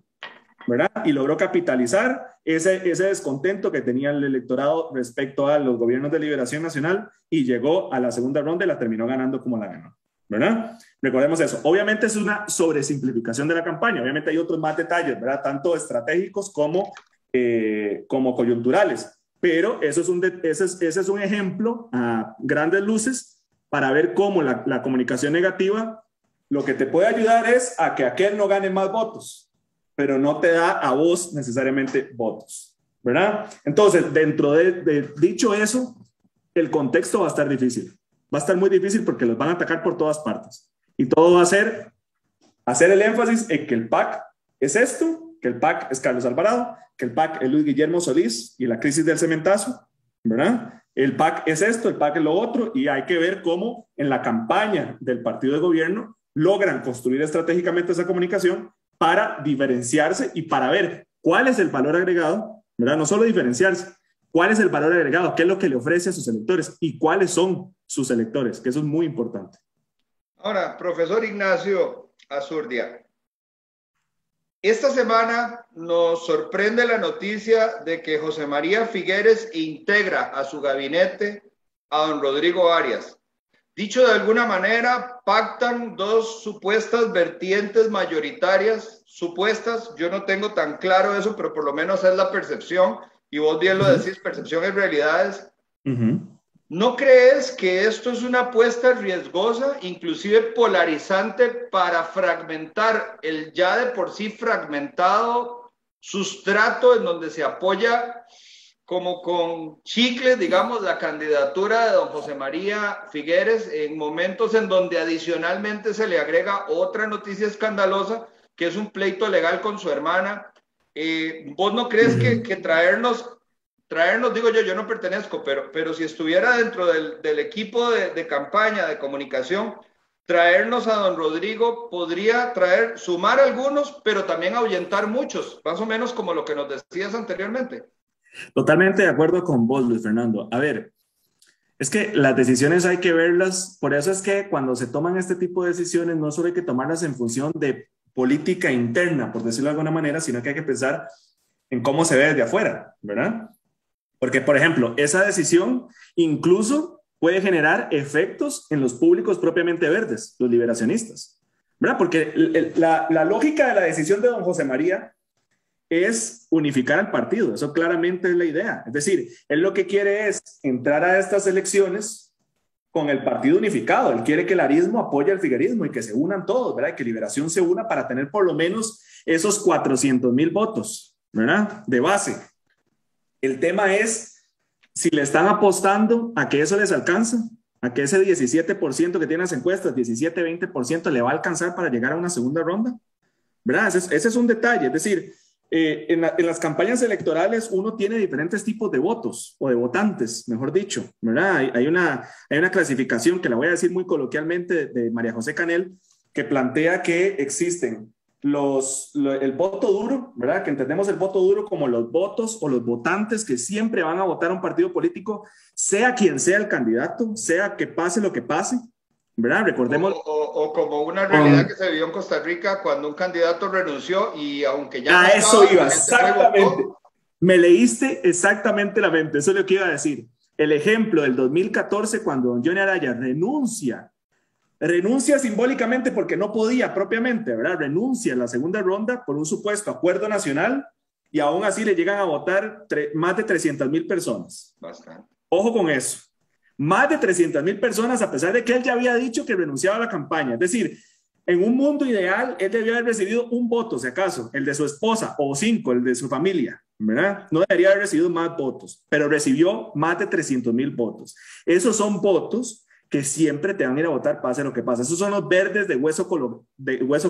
¿verdad? Y logró capitalizar ese descontento que tenía el electorado respecto a los gobiernos de liberación nacional y llegó a la segunda ronda y la terminó ganando como la ganó, ¿verdad? Recordemos eso. Obviamente es una sobresimplificación de la campaña, obviamente hay otros más detalles, ¿verdad? Tanto estratégicos como coyunturales, pero ese es un ejemplo a grandes luces para ver cómo la comunicación negativa lo que te puede ayudar es a que aquel no gane más votos, pero no te da a vos necesariamente votos, ¿verdad? Entonces, dentro de dicho eso, el contexto va a estar difícil. Va a estar muy difícil porque los van a atacar por todas partes. Y todo va a ser hacer el énfasis en que el PAC es esto, que el PAC es Carlos Alvarado, que el PAC es Luis Guillermo Solís y la crisis del cementazo, ¿verdad? El PAC es esto, el PAC es lo otro, y hay que ver cómo en la campaña del partido de gobierno logran construir estratégicamente esa comunicación para diferenciarse y para ver cuál es el valor agregado, ¿verdad? No solo diferenciarse, cuál es el valor agregado, qué es lo que le ofrece a sus electores y cuáles son sus electores, que eso es muy importante. Ahora, profesor Ignacio Azurdia, esta semana nos sorprende la noticia de que José María Figueres integra a su gabinete a don Rodrigo Arias. Dicho de alguna manera, pactan dos supuestas vertientes mayoritarias, supuestas, yo no tengo tan claro eso, pero por lo menos es la percepción, y vos bien lo decís, percepción es realidades. ¿No crees que esto es una apuesta riesgosa, inclusive polarizante, para fragmentar el ya de por sí fragmentado sustrato en donde se apoya como con chicles, digamos, la candidatura de don José María Figueres en momentos en donde adicionalmente se le agrega otra noticia escandalosa, que es un pleito legal con su hermana? ¿Vos no crees que traernos, digo yo no pertenezco, pero si estuviera dentro del equipo de campaña, de comunicación, traernos a don Rodrigo podría sumar algunos, pero también ahuyentar muchos, más o menos como lo que nos decías anteriormente? Totalmente de acuerdo con vos, Luis Fernando. A ver, es que las decisiones hay que verlas, por eso es que cuando se toman este tipo de decisiones no solo hay que tomarlas en función de política interna, por decirlo de alguna manera, sino que hay que pensar en cómo se ve desde afuera, ¿verdad? Porque, por ejemplo, esa decisión incluso puede generar efectos en los públicos propiamente verdes, los liberacionistas, ¿verdad? Porque la lógica de la decisión de don José María es unificar al partido, eso claramente es la idea. Es decir, él lo que quiere es entrar a estas elecciones con el partido unificado. Él quiere que el arismo apoye al figuerismo y que se unan todos, ¿verdad? Que Liberación se una para tener por lo menos esos 400,000 votos, ¿verdad? De base. El tema es si le están apostando a que eso les alcanza, a que ese 17% que tienen las encuestas, 17-20% le va a alcanzar para llegar a una segunda ronda, ¿verdad? Ese es un detalle. Es decir, en las campañas electorales uno tiene diferentes tipos de votos o de votantes, mejor dicho, ¿verdad? Hay una clasificación que la voy a decir muy coloquialmente de María José Canel, que plantea que existen el voto duro, ¿verdad? Que entendemos el voto duro como los votos o los votantes que siempre van a votar a un partido político, sea quien sea el candidato, sea que pase lo que pase, ¿verdad? Recordemos. O como una realidad que se vivió en Costa Rica cuando un candidato renunció y aunque ya... A eso iba, exactamente. Me leíste exactamente la mente, eso es lo que iba a decir. El ejemplo del 2014 cuando don Johnny Araya renuncia simbólicamente porque no podía propiamente, ¿verdad? Renuncia en la segunda ronda por un supuesto acuerdo nacional y aún así le llegan a votar más de 300,000 personas. Bastante. Ojo con eso. Más de 300,000 personas, a pesar de que él ya había dicho que renunciaba a la campaña. Es decir, en un mundo ideal, él debió haber recibido un voto, si acaso, el de su esposa, o 5, el de su familia, ¿verdad? No debería haber recibido más votos, pero recibió más de 300,000 votos. Esos son votos que siempre te van a ir a votar, pase lo que pase. Esos son los verdes de hueso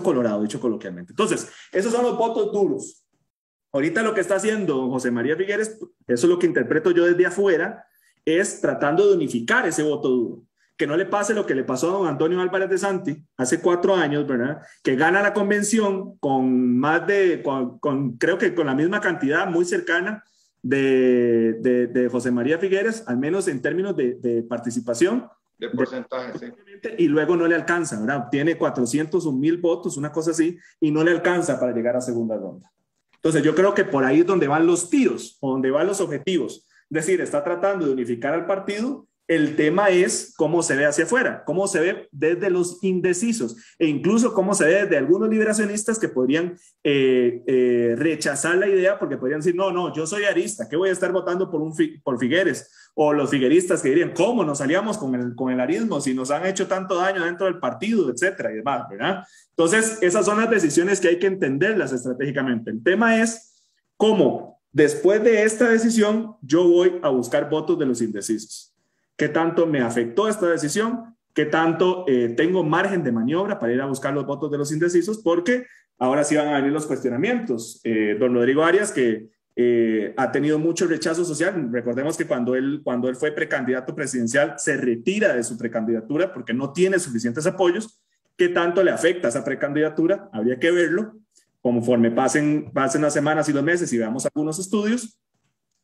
colorado, dicho coloquialmente. Entonces, esos son los votos duros. Ahorita lo que está haciendo José María Figueres, eso es lo que interpreto yo desde afuera, es tratando de unificar ese voto duro. Que no le pase lo que le pasó a don Antonio Álvarez de Santi hace 4 años, ¿verdad? Que gana la convención con creo que con la misma cantidad muy cercana de José María Figueres, al menos en términos de participación. De porcentaje, sí. Y luego no le alcanza, ¿verdad? Tiene 400 o 1,000 votos, una cosa así, y no le alcanza para llegar a segunda ronda. Entonces yo creo que por ahí es donde van los tiros, o donde van los objetivos. Es decir, está tratando de unificar al partido. El tema es cómo se ve hacia afuera, cómo se ve desde los indecisos e incluso cómo se ve desde algunos liberacionistas que podrían rechazar la idea porque podrían decir, no, yo soy arista, ¿qué voy a estar votando por Figueres? O los figueristas que dirían, ¿cómo nos aliamos con el arismo si nos han hecho tanto daño dentro del partido, etcétera y demás, ¿verdad? Entonces, esas son las decisiones que hay que entenderlas estratégicamente. El tema es cómo después de esta decisión yo voy a buscar votos de los indecisos. ¿Qué tanto me afectó esta decisión? ¿Qué tanto tengo margen de maniobra para ir a buscar los votos de los indecisos? Porque ahora sí van a venir los cuestionamientos. Don Rodrigo Arias, que ha tenido mucho rechazo social. Recordemos que cuando él fue precandidato presidencial, se retira de su precandidatura porque no tiene suficientes apoyos. ¿Qué tanto le afecta esa precandidatura? Habría que verlo conforme pasen las semanas y los meses y veamos algunos estudios.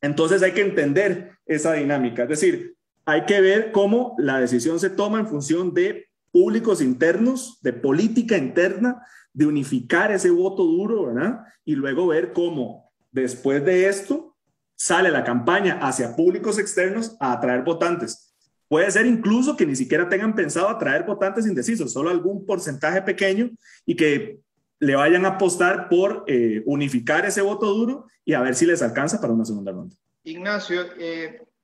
Entonces hay que entender esa dinámica. Es decir, hay que ver cómo la decisión se toma en función de públicos internos, de política interna, de unificar ese voto duro, ¿verdad? Y luego ver cómo después de esto sale la campaña hacia públicos externos a atraer votantes. Puede ser incluso que ni siquiera tengan pensado atraer votantes indecisos, solo algún porcentaje pequeño y que le vayan a apostar por unificar ese voto duro y a ver si les alcanza para una segunda ronda. Ignacio,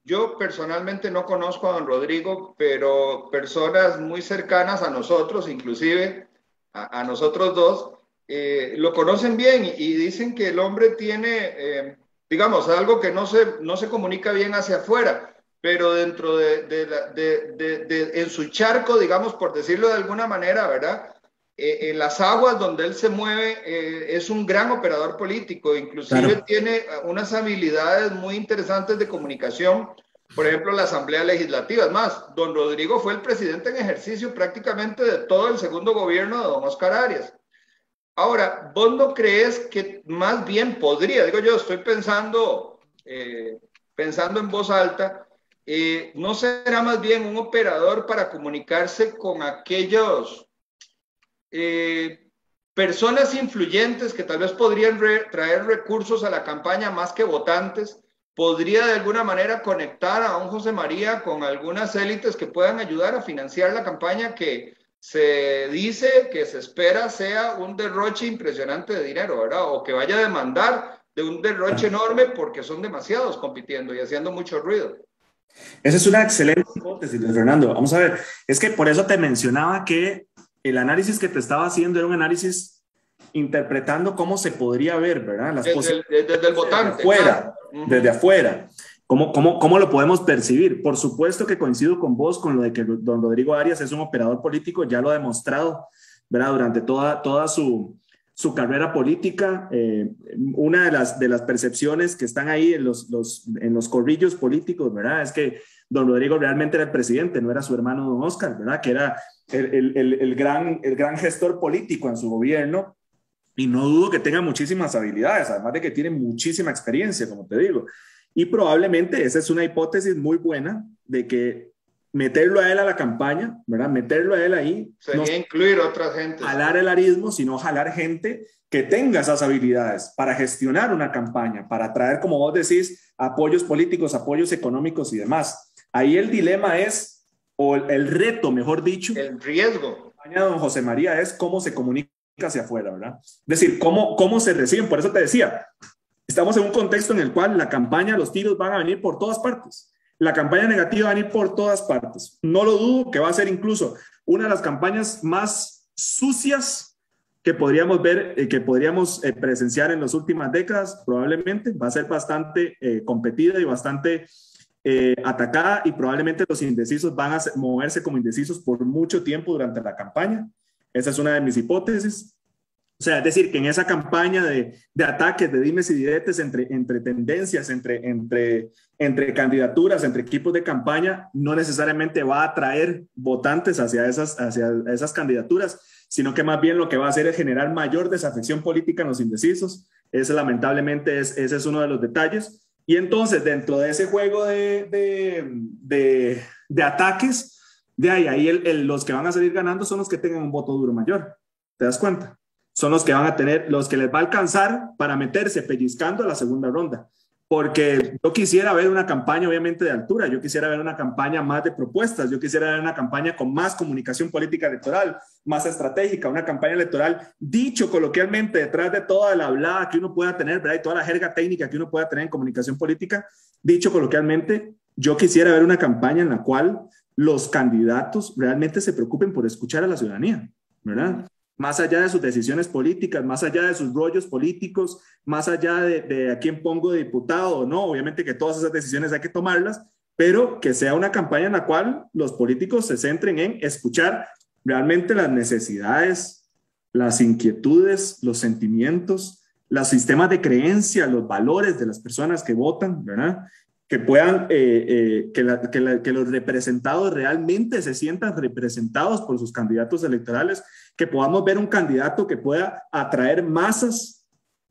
yo personalmente no conozco a don Rodrigo, pero personas muy cercanas a nosotros, inclusive a nosotros dos, lo conocen bien y dicen que el hombre tiene, digamos, algo que no se comunica bien hacia afuera, pero dentro en su charco, digamos, por decirlo de alguna manera, ¿verdad? En las aguas donde él se mueve, es un gran operador político, inclusive claro. Tiene unas habilidades muy interesantes de comunicación, por ejemplo, la Asamblea Legislativa. Es más, don Rodrigo fue el presidente en ejercicio prácticamente de todo el segundo gobierno de don Oscar Arias. Ahora, ¿vos no crees que más bien podría, digo yo, estoy pensando en voz alta, ¿no será más bien un operador para comunicarse con aquellos personas influyentes que tal vez podrían traer recursos a la campaña más que votantes, podría de alguna manera conectar a un José María con algunas élites que puedan ayudar a financiar la campaña que se dice, que se espera sea un derroche impresionante de dinero, ¿verdad? O que vaya a demandar de un derroche enorme porque son demasiados compitiendo y haciendo mucho ruido. Esa es una excelente hipótesis, Luis Fernando. Vamos a ver, es que por eso te mencionaba que el análisis que te estaba haciendo era un análisis interpretando cómo se podría ver, ¿verdad? Las desde el votante. Desde afuera, claro. Desde afuera. ¿Cómo lo podemos percibir? Por supuesto que coincido con vos con lo de que don Rodrigo Arias es un operador político, ya lo ha demostrado, ¿verdad? Durante toda su carrera política. Una de las percepciones que están ahí en los corrillos políticos, ¿verdad? Es que don Rodrigo realmente era el presidente, no era su hermano don Oscar, ¿verdad? Que era el gran gestor político en su gobierno. Y no dudo que tenga muchísimas habilidades, además de que tiene muchísima experiencia, como te digo. Y probablemente esa es una hipótesis muy buena de que meterlo a él a la campaña, ¿verdad? Meterlo a él ahí. Sería no incluir a otra gente. Jalar el arismo, sino jalar gente que tenga esas habilidades para gestionar una campaña, para traer, como vos decís, apoyos políticos, apoyos económicos y demás. Ahí el dilema es, o el reto, mejor dicho. El riesgo. De don José María es cómo se comunica hacia afuera, ¿verdad? Es decir, cómo se reciben. Por eso te decía, estamos en un contexto en el cual la campaña, los tiros van a venir por todas partes. La campaña negativa va a venir por todas partes. No lo dudo que va a ser incluso una de las campañas más sucias que podríamos ver, que podríamos presenciar en las últimas décadas, probablemente. Va a ser bastante competida y bastante atacada, y probablemente los indecisos van a moverse como indecisos por mucho tiempo durante la campaña. Esa es una de mis hipótesis. O sea, es decir, que en esa campaña de ataques, de dimes y diretes entre tendencias, entre candidaturas, entre equipos de campaña, no necesariamente va a atraer votantes hacia esas candidaturas, sino que más bien lo que va a hacer es generar mayor desafección política en los indecisos. Lamentablemente, ese es uno de los detalles. Y entonces, dentro de ese juego de ataques, de ahí los que van a salir ganando son los que tengan un voto duro mayor. ¿Te das cuenta? Son los que van a tener, los que les va a alcanzar para meterse pellizcando a la segunda ronda. Porque yo quisiera ver una campaña obviamente de altura, yo quisiera ver una campaña más de propuestas, yo quisiera ver una campaña con más comunicación política electoral, más estratégica, una campaña electoral, dicho coloquialmente, detrás de toda la hablada que uno pueda tener, ¿verdad? Y toda la jerga técnica que uno pueda tener en comunicación política, dicho coloquialmente, yo quisiera ver una campaña en la cual los candidatos realmente se preocupen por escuchar a la ciudadanía, ¿verdad? Más allá de sus decisiones políticas, más allá de sus rollos políticos, más allá de a quién pongo de diputado o no, obviamente que todas esas decisiones hay que tomarlas, pero que sea una campaña en la cual los políticos se centren en escuchar realmente las necesidades, las inquietudes, los sentimientos, los sistemas de creencia, los valores de las personas que votan, ¿verdad? Que puedan, que los representados realmente se sientan representados por sus candidatos electorales, que podamos ver un candidato que pueda atraer masas,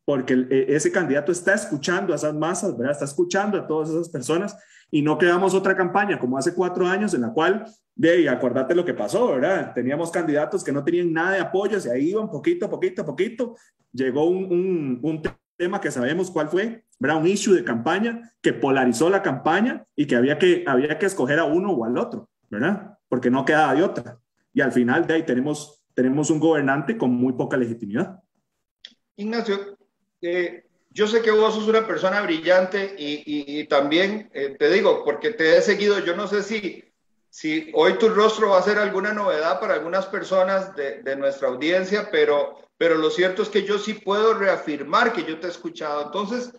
porque ese candidato está escuchando a esas masas, ¿verdad? Está escuchando a todas esas personas, y no creamos otra campaña como hace 4 años en la cual, acordate lo que pasó, ¿verdad? Teníamos candidatos que no tenían nada de apoyo, y ahí iban poquito a poquito, llegó un tema que sabemos cuál fue, ¿verdad? Un issue de campaña que polarizó la campaña y que había que escoger a uno o al otro, ¿verdad? Porque no quedaba de otra. Y al final de ahí tenemos un gobernante con muy poca legitimidad. Ignacio, yo sé que vos sos una persona brillante y también te digo, porque te he seguido, yo no sé si hoy tu rostro va a ser alguna novedad para algunas personas de nuestra audiencia, pero lo cierto es que yo sí puedo reafirmar que yo te he escuchado. Entonces,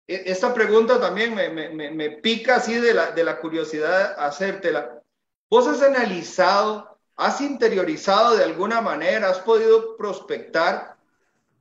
esta pregunta también me pica así de la curiosidad hacértela. ¿Vos has analizado, has interiorizado de alguna manera, has podido prospectar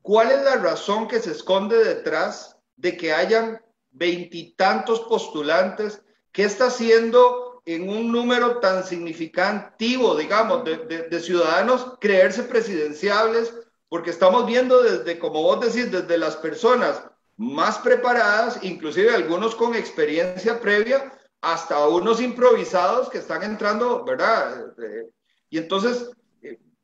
cuál es la razón que se esconde detrás de que hayan 20 y tantos postulantes? ¿Qué está haciendo en un número tan significativo, digamos, de ciudadanos creerse presidenciables? Porque estamos viendo desde, como vos decís, desde las personas más preparadas, inclusive algunos con experiencia previa, hasta unos improvisados que están entrando, ¿verdad? Y entonces,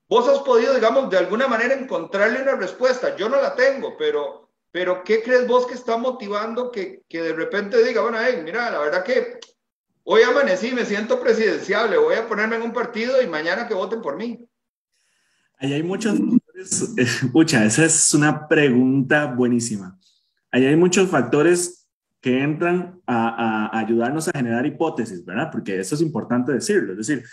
vos has podido, digamos, de alguna manera encontrarle una respuesta. Yo no la tengo, pero ¿qué crees vos que está motivando que de repente diga, bueno, hey, mira, la verdad que hoy amanecí, me siento presidenciable, voy a ponerme en un partido y mañana que voten por mí? Ahí hay muchos factores. Pucha, esa es una pregunta buenísima. Ahí hay muchos factores que entran a ayudarnos a generar hipótesis, ¿verdad? Porque eso es importante decirlo. Es decir,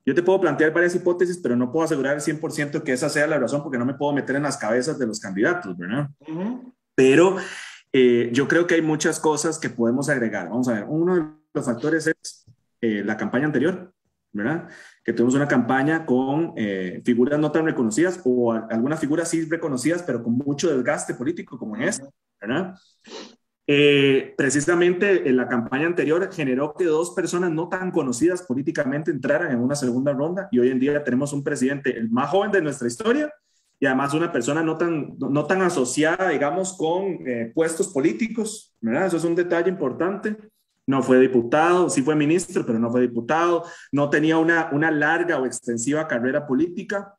yo te puedo plantear varias hipótesis, pero no puedo asegurar al 100% que esa sea la razón porque no me puedo meter en las cabezas de los candidatos, ¿verdad? Pero yo creo que hay muchas cosas que podemos agregar. Vamos a ver, uno de los factores es la campaña anterior, ¿verdad? Que tuvimos una campaña con figuras no tan reconocidas o algunas figuras sí reconocidas, pero con mucho desgaste político como en esta, ¿verdad? Precisamente en la campaña anterior generó que dos personas no tan conocidas políticamente entraran en una segunda ronda y hoy en día tenemos un presidente el más joven de nuestra historia y además una persona no tan asociada, digamos, con puestos políticos, ¿verdad? Eso es un detalle importante. No fue diputado, sí fue ministro, pero no fue diputado, no tenía una larga o extensiva carrera política.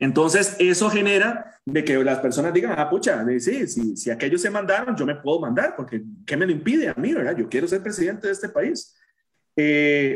Entonces, eso genera de que las personas digan, ah, pucha, sí, si aquellos se mandaron, yo me puedo mandar, porque ¿qué me lo impide a mí, verdad? Yo quiero ser presidente de este país.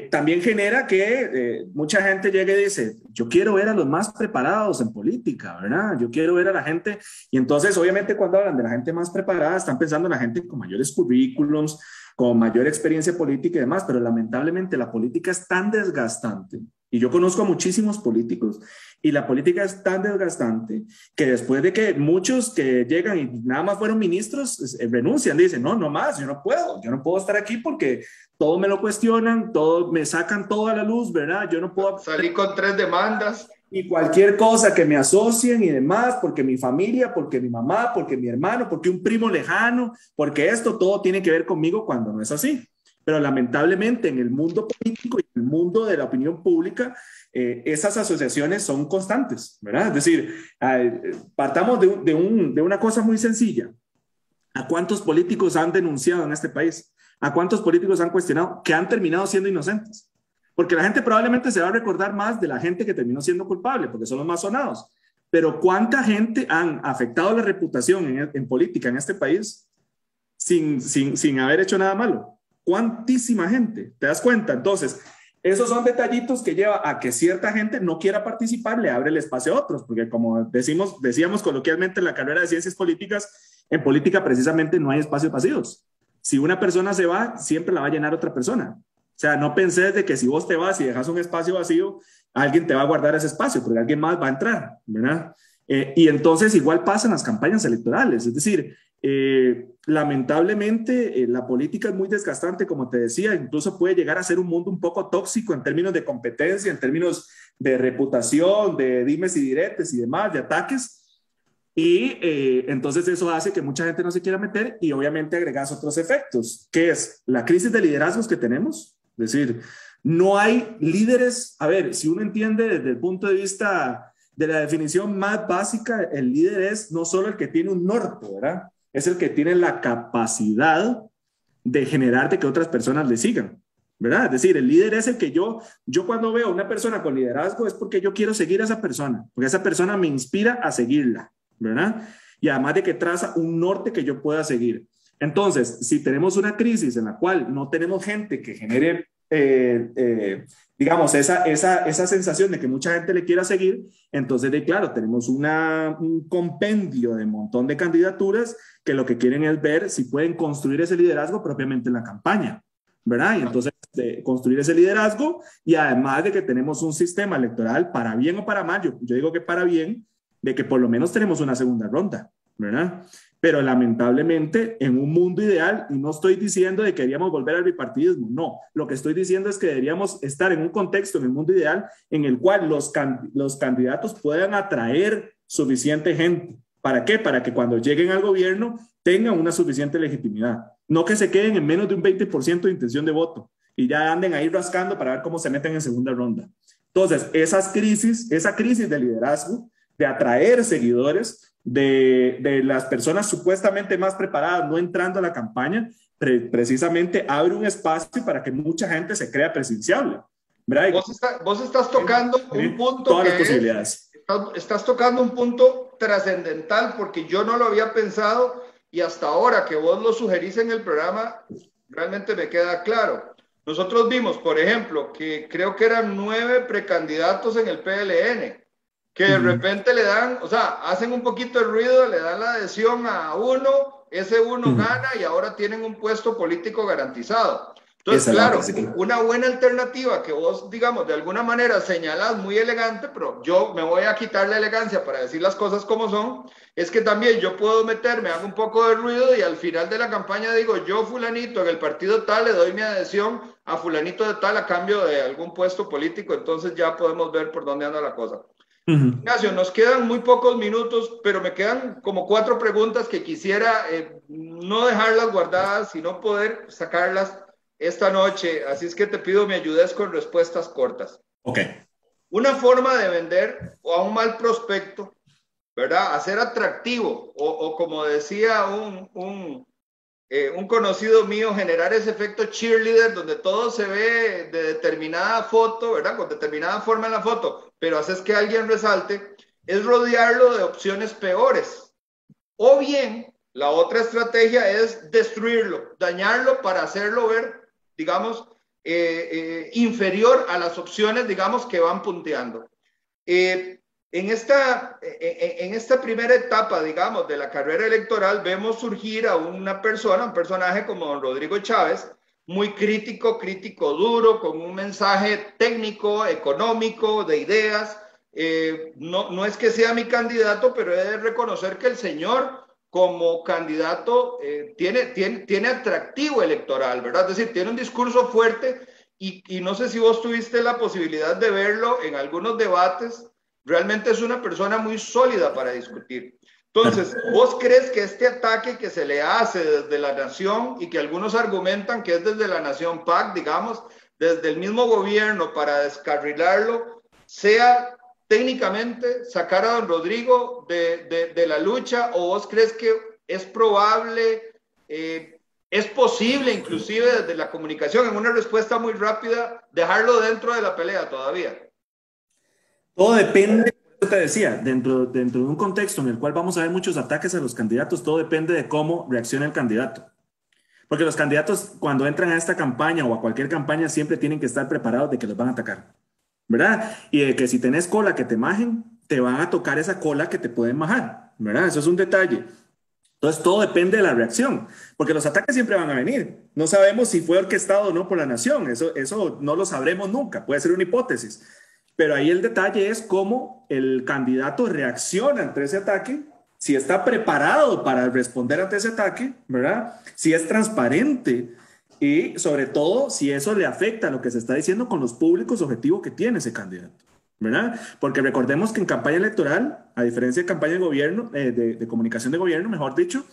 También genera que mucha gente llegue y dice, yo quiero ver a los más preparados en política, ¿verdad? Yo quiero ver a la gente, y entonces obviamente cuando hablan de la gente más preparada, están pensando en la gente con mayores currículums, con mayor experiencia política y demás, pero lamentablemente la política es tan desgastante, y yo conozco a muchísimos políticos, y la política es tan desgastante que después de que muchos que llegan y nada más fueron ministros, renuncian, dicen, no más, yo no puedo estar aquí porque todo me lo cuestionan, todo me sacan toda la luz, ¿verdad? Yo no puedo... Salí con 3 demandas. Y cualquier cosa que me asocien y demás, porque mi familia, porque mi mamá, porque mi hermano, porque un primo lejano, porque esto todo tiene que ver conmigo cuando no es así. Pero lamentablemente en el mundo político y en el mundo de la opinión pública, esas asociaciones son constantes, ¿verdad? Es decir, partamos de una cosa muy sencilla. ¿A cuántos políticos han denunciado en este país? ¿A cuántos políticos han cuestionado que han terminado siendo inocentes? Porque la gente probablemente se va a recordar más de la gente que terminó siendo culpable, porque son los más sonados. Pero ¿cuánta gente han afectado la reputación en política en este país sin haber hecho nada malo? ¿Cuántísima gente? ¿Te das cuenta? Entonces, esos son detallitos que lleva a que cierta gente no quiera participar, le abre el espacio a otros, porque como decíamos coloquialmente en la carrera de ciencias políticas, en política precisamente no hay espacios vacíos. Si una persona se va, siempre la va a llenar otra persona. O sea, no pensés de que si vos te vas y dejas un espacio vacío, alguien te va a guardar ese espacio, porque alguien más va a entrar, ¿verdad? Y entonces igual pasa en las campañas electorales, es decir, lamentablemente la política es muy desgastante, como te decía, incluso puede llegar a ser un mundo un poco tóxico en términos de competencia, en términos de reputación, de dimes y diretes y demás, de ataques. Y entonces eso hace que mucha gente no se quiera meter y obviamente agregas otros efectos, que es la crisis de liderazgos que tenemos. Es decir, no hay líderes. A ver, si uno entiende desde el punto de vista de la definición más básica, el líder es no solo el que tiene un norte, ¿verdad? Es el que tiene la capacidad de generar de que otras personas le sigan, ¿verdad? Es decir, el líder es el que yo cuando veo a una persona con liderazgo es porque yo quiero seguir a esa persona, porque esa persona me inspira a seguirla, ¿verdad? Y además de que traza un norte que yo pueda seguir. Entonces, si tenemos una crisis en la cual no tenemos gente que genere, digamos, esa sensación de que mucha gente le quiera seguir, entonces, claro, tenemos un compendio de un montón de candidaturas que lo que quieren es ver si pueden construir ese liderazgo propiamente en la campaña, ¿verdad? Y entonces, construir ese liderazgo y además de que tenemos un sistema electoral para bien o para mal, yo digo que para bien, de que por lo menos tenemos una segunda ronda, ¿verdad? Pero lamentablemente en un mundo ideal, y no estoy diciendo de que deberíamos volver al bipartidismo, no, lo que estoy diciendo es que deberíamos estar en un contexto, en el mundo ideal, en el cual los candidatos puedan atraer suficiente gente. ¿Para qué? Para que cuando lleguen al gobierno tengan una suficiente legitimidad, no que se queden en menos de un 20% de intención de voto y ya anden ahí rascando para ver cómo se meten en segunda ronda. Entonces, esa crisis de liderazgo, de atraer seguidores, de las personas supuestamente más preparadas no entrando a la campaña, precisamente abre un espacio para que mucha gente se crea presidenciable. ¿verdad? Vos estás tocando un punto todas las que posibilidades. estás tocando un punto trascendental porque yo no lo había pensado y hasta ahora que vos lo sugerís en el programa, realmente me queda claro. Nosotros vimos, por ejemplo, que creo que eran 9 precandidatos en el PLN, que de repente le dan, o sea, hacen un poquito de ruido, le dan la adhesión a uno, ese uno gana y ahora tienen un puesto político garantizado. Entonces, Esa es la claro, otra, sí. una buena alternativa que vos, digamos, de alguna manera señalás muy elegante, pero yo me voy a quitar la elegancia para decir las cosas como son, es que también yo puedo meterme, hago un poco de ruido y al final de la campaña digo, yo fulanito en el partido tal le doy mi adhesión a fulanito de tal a cambio de algún puesto político, entonces ya podemos ver por dónde anda la cosa. Ignacio, nos quedan muy pocos minutos, pero me quedan como 4 preguntas que quisiera no dejarlas guardadas, sino poder sacarlas esta noche. Así es que te pido me ayudes con respuestas cortas. Ok. Una forma de vender a un mal prospecto, ¿verdad? Hacer atractivo o como decía un conocido mío, generar ese efecto cheerleader donde todo se ve de determinada foto, ¿verdad? Con determinada forma en la foto, pero haces que alguien resalte, es rodearlo de opciones peores. O bien, la otra estrategia es destruirlo, dañarlo para hacerlo ver, digamos, inferior a las opciones, digamos, que van punteando. En esta primera etapa, digamos, de la carrera electoral, vemos surgir a una persona, un personaje como don Rodrigo Chávez, muy crítico, crítico duro, con un mensaje técnico, económico, de ideas. No es que sea mi candidato, pero he de reconocer que el señor como candidato tiene atractivo electoral, ¿verdad? Es decir, tiene un discurso fuerte y no sé si vos tuviste la posibilidad de verlo en algunos debates. Realmente es una persona muy sólida para discutir. Entonces, ¿vos crees que este ataque que se le hace desde la nación y que algunos argumentan que es desde la nación PAC, digamos, desde el mismo gobierno para descarrilarlo, sea técnicamente sacar a don Rodrigo de la lucha o vos crees que es probable, es posible inclusive desde la comunicación en una respuesta muy rápida dejarlo dentro de la pelea todavía? Todo depende, yo te decía, dentro de un contexto en el cual vamos a ver muchos ataques a los candidatos, todo depende de cómo reacciona el candidato. Porque los candidatos cuando entran a esta campaña o a cualquier campaña siempre tienen que estar preparados de que los van a atacar, ¿verdad? Y de que si tenés cola que te majen, te van a tocar esa cola que te pueden majar, ¿verdad? Eso es un detalle. Entonces todo depende de la reacción, porque los ataques siempre van a venir. No sabemos si fue orquestado o no por la nación, eso no lo sabremos nunca, puede ser una hipótesis. Pero ahí el detalle es cómo el candidato reacciona ante ese ataque, si está preparado para responder ante ese ataque, ¿verdad? Si es transparente y sobre todo si eso le afecta a lo que se está diciendo con los públicos objetivos que tiene ese candidato, ¿verdad? Porque recordemos que en campaña electoral, a diferencia de campaña de gobierno, de comunicación de gobierno, mejor dicho,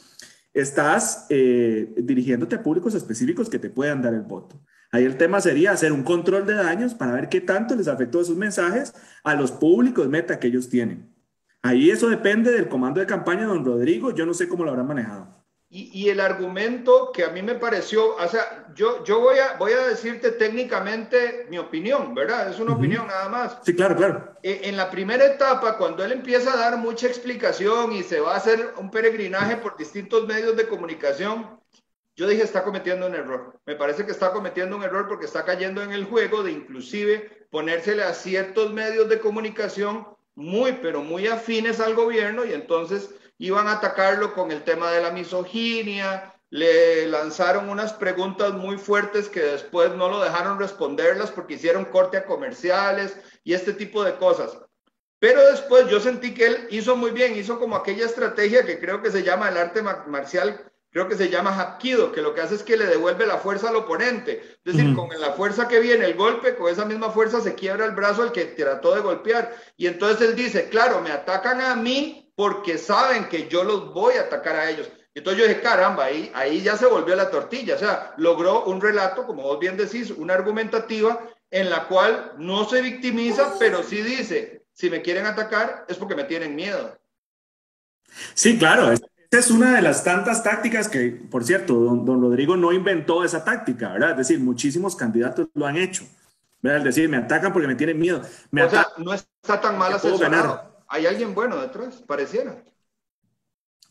estás dirigiéndote a públicos específicos que te puedan dar el voto. Ahí el tema sería hacer un control de daños para ver qué tanto les afectó esos mensajes a los públicos meta que ellos tienen. Ahí eso depende del comando de campaña de don Rodrigo, yo no sé cómo lo habrán manejado. Y el argumento que a mí me pareció, o sea, yo voy a decirte técnicamente mi opinión, ¿verdad? Es una opinión nada más. Sí, claro, claro. En la primera etapa, cuando él empieza a dar mucha explicación y se va a hacer un peregrinaje por distintos medios de comunicación, yo dije, está cometiendo un error. Me parece que está cometiendo un error porque está cayendo en el juego de inclusive ponérsele a ciertos medios de comunicación muy, pero muy afines al gobierno y entonces iban a atacarlo con el tema de la misoginia, le lanzaron unas preguntas muy fuertes que después no lo dejaron responderlas porque hicieron corte a comerciales y este tipo de cosas. Pero después yo sentí que él hizo muy bien, hizo como aquella estrategia que creo que se llama el arte marcial, creo que se llama Hapkido, que lo que hace es que le devuelve la fuerza al oponente. Es decir, con la fuerza que viene el golpe, con esa misma fuerza se quiebra el brazo al que trató de golpear. Y entonces él dice, claro, me atacan a mí porque saben que yo los voy a atacar a ellos. Entonces yo dije, caramba, ahí ya se volvió la tortilla. O sea, logró un relato, como vos bien decís, una argumentativa en la cual no se victimiza, pero sí dice, si me quieren atacar es porque me tienen miedo. Sí, claro, esta es una de las tantas tácticas que, por cierto, don Rodrigo no inventó esa táctica, ¿verdad? Es decir, muchísimos candidatos lo han hecho. ¿verdad? Es decir, me atacan porque me tienen miedo. Me O sea, atacan no está tan mal porque puedo ganar. asesorado. Hay alguien bueno detrás, pareciera.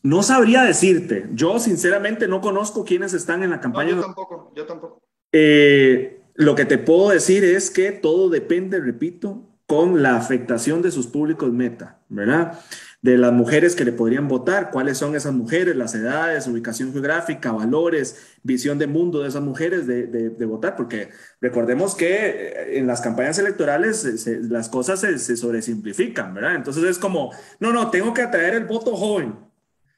No sabría decirte. Yo sinceramente no conozco quiénes están en la No, campaña. yo tampoco, yo tampoco. Lo que te puedo decir es que todo depende, repito, con la afectación de sus públicos meta, ¿verdad? De las mujeres que le podrían votar, cuáles son esas mujeres, las edades, ubicación geográfica, valores, visión de mundo de esas mujeres de votar, porque recordemos que en las campañas electorales las cosas se sobresimplifican, ¿verdad? Entonces es como, no, no, tengo que atraer el voto joven.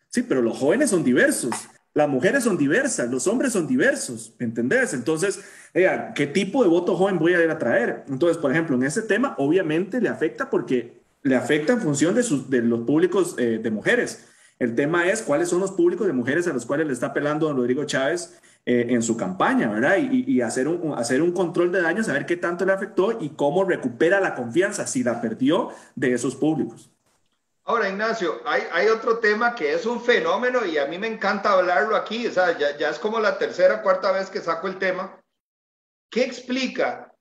Sí, pero los jóvenes son diversos, las mujeres son diversas, los hombres son diversos, ¿me entendés? Entonces, ¿qué tipo de voto joven voy a ir a traer? Entonces, por ejemplo, en ese tema, obviamente le afecta porque le afecta en función de los públicos de mujeres. El tema es cuáles son los públicos de mujeres a los cuales le está apelando don Rodrigo Chávez en su campaña, ¿verdad? Y hacer un control de daño, saber qué tanto le afectó y cómo recupera la confianza, si la perdió, de esos públicos. Ahora, Ignacio, hay otro tema que es un fenómeno y a mí me encanta hablarlo aquí, o sea, ya es como la tercera, cuarta vez que saco el tema. ¿Qué explica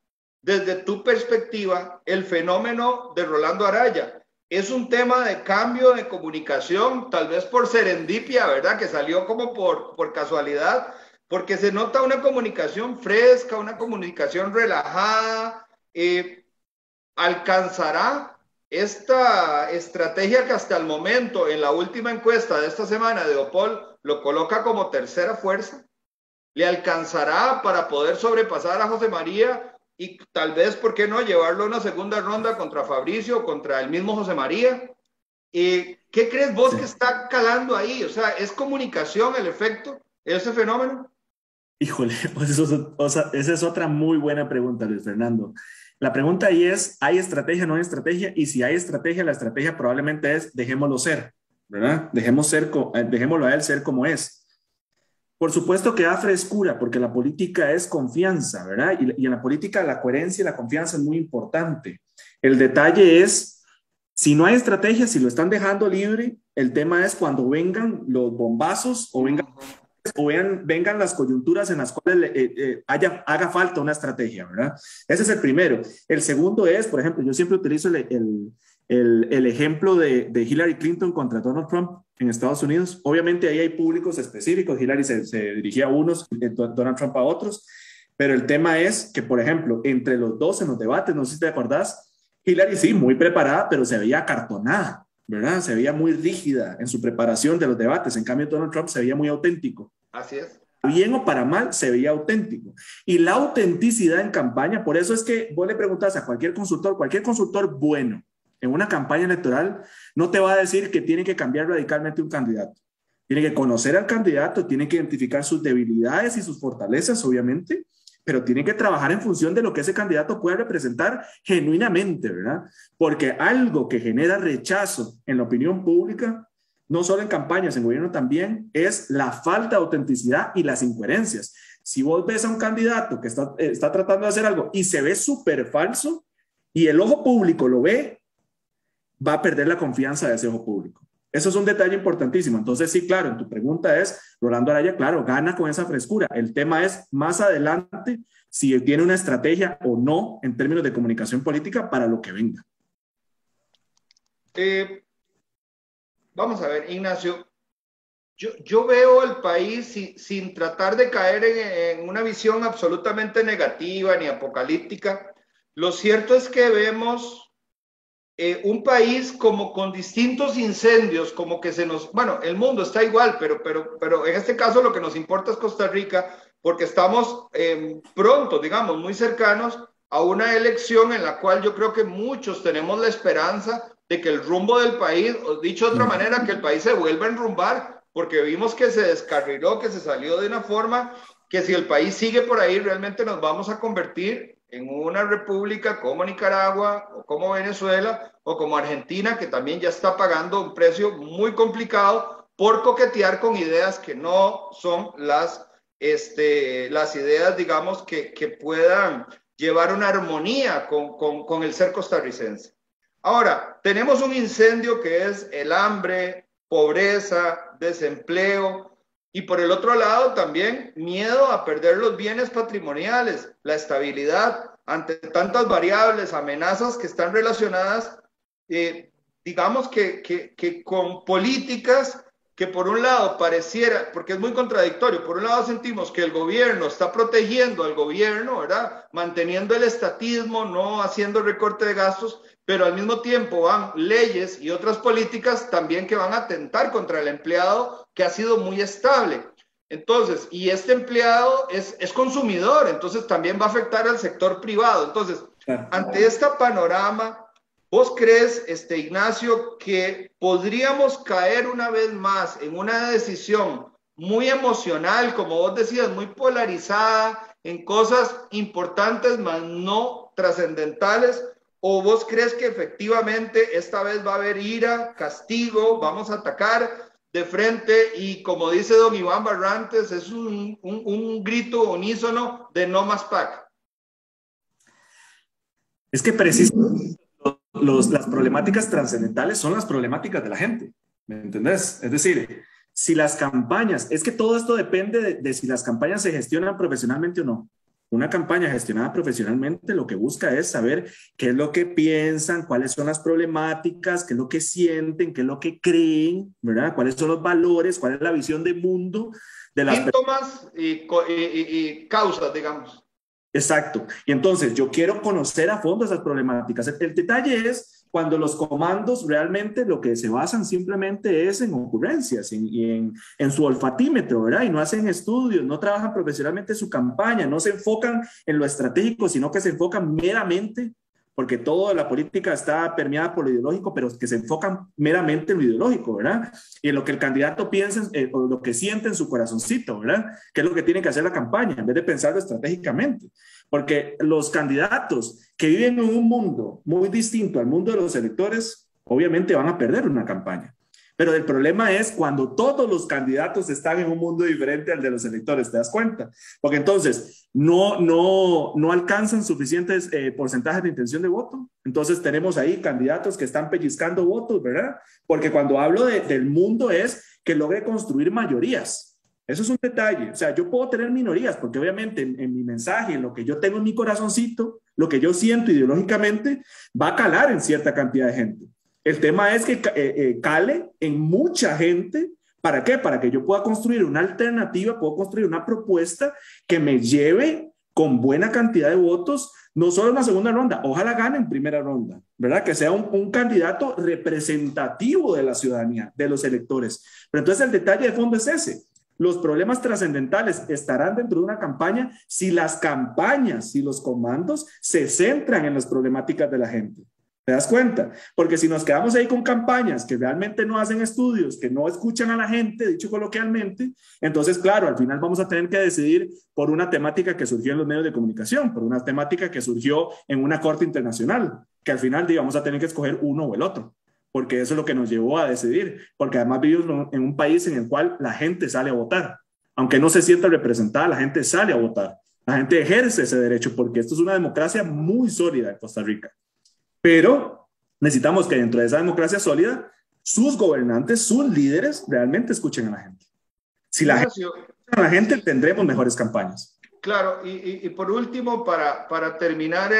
desde tu perspectiva el fenómeno de Rolando Araya? Es un tema de cambio de comunicación, tal vez por serendipia, ¿verdad? Que salió como por casualidad, porque se nota una comunicación fresca, una comunicación relajada. ¿Alcanzará esta estrategia que hasta el momento, en la última encuesta de esta semana de Opol, lo coloca como tercera fuerza? ¿Le alcanzará para poder sobrepasar a José María y tal vez, por qué no, llevarlo a una segunda ronda contra Fabricio o contra el mismo José María? ¿Qué crees vos Sí. que está calando ahí? O sea, ¿es comunicación el efecto, ese fenómeno? Híjole, pues esa es otra muy buena pregunta, Luis Fernando. La pregunta ahí es, ¿hay estrategia o no hay estrategia? Y si hay estrategia, la estrategia probablemente es dejémoslo ser, ¿verdad? Dejémoslo a él ser como es. Por supuesto que da frescura, porque la política es confianza, ¿verdad? Y en la política la coherencia y la confianza es muy importante. El detalle es, si no hay estrategia, si lo están dejando libre, el tema es cuando vengan los bombazos vengan las coyunturas en las cuales haga falta una estrategia, ¿verdad? Ese es el primero. El segundo es, por ejemplo, yo siempre utilizo el ejemplo de Hillary Clinton contra Donald Trump en Estados Unidos. Obviamente ahí hay públicos específicos. Hillary se dirigía a unos, Donald Trump a otros. Pero el tema es que, por ejemplo, entre los dos en los debates, no sé si te acordás, Hillary sí, muy preparada, pero se veía acartonada, ¿verdad? Se veía muy rígida en su preparación de los debates. En cambio, Donald Trump se veía muy auténtico. Así es. Bien o para mal, se veía auténtico. Y la autenticidad en campaña, por eso es que vos le preguntas a cualquier consultor bueno en una campaña electoral, no te va a decir que tiene que cambiar radicalmente un candidato. Tiene que conocer al candidato, tiene que identificar sus debilidades y sus fortalezas, obviamente, pero tiene que trabajar en función de lo que ese candidato pueda representar genuinamente, ¿verdad? Porque algo que genera rechazo en la opinión pública, no solo en campañas, en gobierno también, es la falta de autenticidad y las incoherencias. Si vos ves a un candidato que está tratando de hacer algo y se ve súper falso y el ojo público lo ve, va a perder la confianza de ese ojo público. Eso es un detalle importantísimo. Entonces, sí, claro, en tu pregunta es, Rolando Araya, claro, gana con esa frescura. El tema es más adelante si tiene una estrategia o no en términos de comunicación política para lo que venga. Vamos a ver, Ignacio, yo veo el país sin tratar de caer en una visión absolutamente negativa ni apocalíptica. Lo cierto es que vemos un país como con distintos incendios, como que se nos, bueno, el mundo está igual, pero en este caso lo que nos importa es Costa Rica, porque estamos pronto, digamos, muy cercanos a una elección en la cual yo creo que muchos tenemos la esperanza de que el rumbo del país, o dicho de otra manera, que el país se vuelva a enrumbar, porque vimos que se descarriló, que se salió de una forma que si el país sigue por ahí, realmente nos vamos a convertir en una república como Nicaragua o como Venezuela o como Argentina, que también ya está pagando un precio muy complicado por coquetear con ideas que no son las ideas, digamos, que puedan llevar una armonía con el ser costarricense. Ahora, tenemos un incendio que es el hambre, pobreza, desempleo, Y por el otro lado también miedo a perder los bienes patrimoniales, la estabilidad ante tantas variables, amenazas que están relacionadas, digamos que con políticas que por un lado pareciera, porque es muy contradictorio, por un lado sentimos que el gobierno está protegiendo al gobierno, ¿verdad? Manteniendo el estatismo, no haciendo recorte de gastos, pero al mismo tiempo van leyes y otras políticas también que van a atentar contra el empleado que ha sido muy estable. Entonces, y este empleado es consumidor, entonces también va a afectar al sector privado. Entonces, ante este panorama, ¿vos crees, Ignacio, que podríamos caer una vez más en una decisión muy emocional, como vos decías, muy polarizada, en cosas importantes, mas no trascendentales? ¿O vos crees que efectivamente esta vez va a haber ira, castigo, vamos a atacar de frente y, como dice don Iván Barrantes, es un grito unísono de no más PAC? Es que precisamente las problemáticas trascendentales son las problemáticas de la gente, ¿me entendés? Es decir, si las campañas, es que todo esto depende de si las campañas se gestionan profesionalmente o no. Una campaña gestionada profesionalmente lo que busca es saber qué es lo que piensan, cuáles son las problemáticas, qué es lo que sienten, qué es lo que creen, ¿verdad? Cuáles son los valores, cuál es la visión de mundo de las síntomas y causas, digamos. Exacto. Y entonces yo quiero conocer a fondo esas problemáticas. El detalle es cuando los comandos realmente lo que se basan simplemente es en ocurrencias en su olfatímetro, ¿verdad? Y no hacen estudios, no trabajan profesionalmente su campaña, no se enfocan en lo estratégico, sino que se enfocan meramente, porque toda la política está permeada por lo ideológico, pero que se enfocan meramente en lo ideológico, ¿verdad? Y en lo que el candidato piensa o lo que siente en su corazoncito, ¿verdad? Que es lo que tiene que hacer la campaña, en vez de pensarlo estratégicamente. Porque los candidatos que viven en un mundo muy distinto al mundo de los electores, obviamente van a perder una campaña. Pero el problema es cuando todos los candidatos están en un mundo diferente al de los electores, ¿te das cuenta? Porque entonces no alcanzan suficientes porcentajes de intención de voto. Entonces tenemos ahí candidatos que están pellizcando votos, ¿verdad? Porque cuando hablo del mundo es que logre construir mayorías. Eso es un detalle. O sea, yo puedo tener minorías, porque obviamente en mi mensaje, en lo que yo tengo en mi corazoncito, lo que yo siento ideológicamente, va a calar en cierta cantidad de gente. El tema es que cale en mucha gente. ¿Para qué? Para que yo pueda construir una alternativa, puedo construir una propuesta que me lleve con buena cantidad de votos, no solo en la segunda ronda, ojalá gane en primera ronda, ¿verdad? Que sea un candidato representativo de la ciudadanía, de los electores. Pero entonces el detalle de fondo es ese. Los problemas trascendentales estarán dentro de una campaña si las campañas, si los comandos se centran en las problemáticas de la gente. ¿Te das cuenta? Porque si nos quedamos ahí con campañas que realmente no hacen estudios, que no escuchan a la gente, dicho coloquialmente, entonces, claro, al final vamos a tener que decidir por una temática que surgió en los medios de comunicación, por una temática que surgió en una corte internacional, que al final vamos a tener que escoger uno o el otro, porque eso es lo que nos llevó a decidir, porque además vivimos en un país en el cual la gente sale a votar. Aunque no se sienta representada, la gente sale a votar. La gente ejerce ese derecho, porque esto es una democracia muy sólida en Costa Rica. Pero necesitamos que dentro de esa democracia sólida, sus gobernantes, sus líderes, realmente escuchen a la gente. Si la gente escucha a la gente, tendremos mejores campañas. Claro, y por último, para terminar,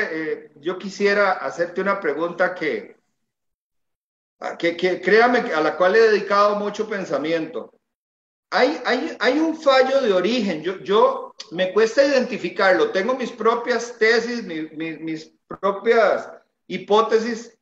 yo quisiera hacerte una pregunta que créame, a la cual he dedicado mucho pensamiento. Hay un fallo de origen, yo me cuesta identificarlo, tengo mis propias tesis, mis propias hipótesis.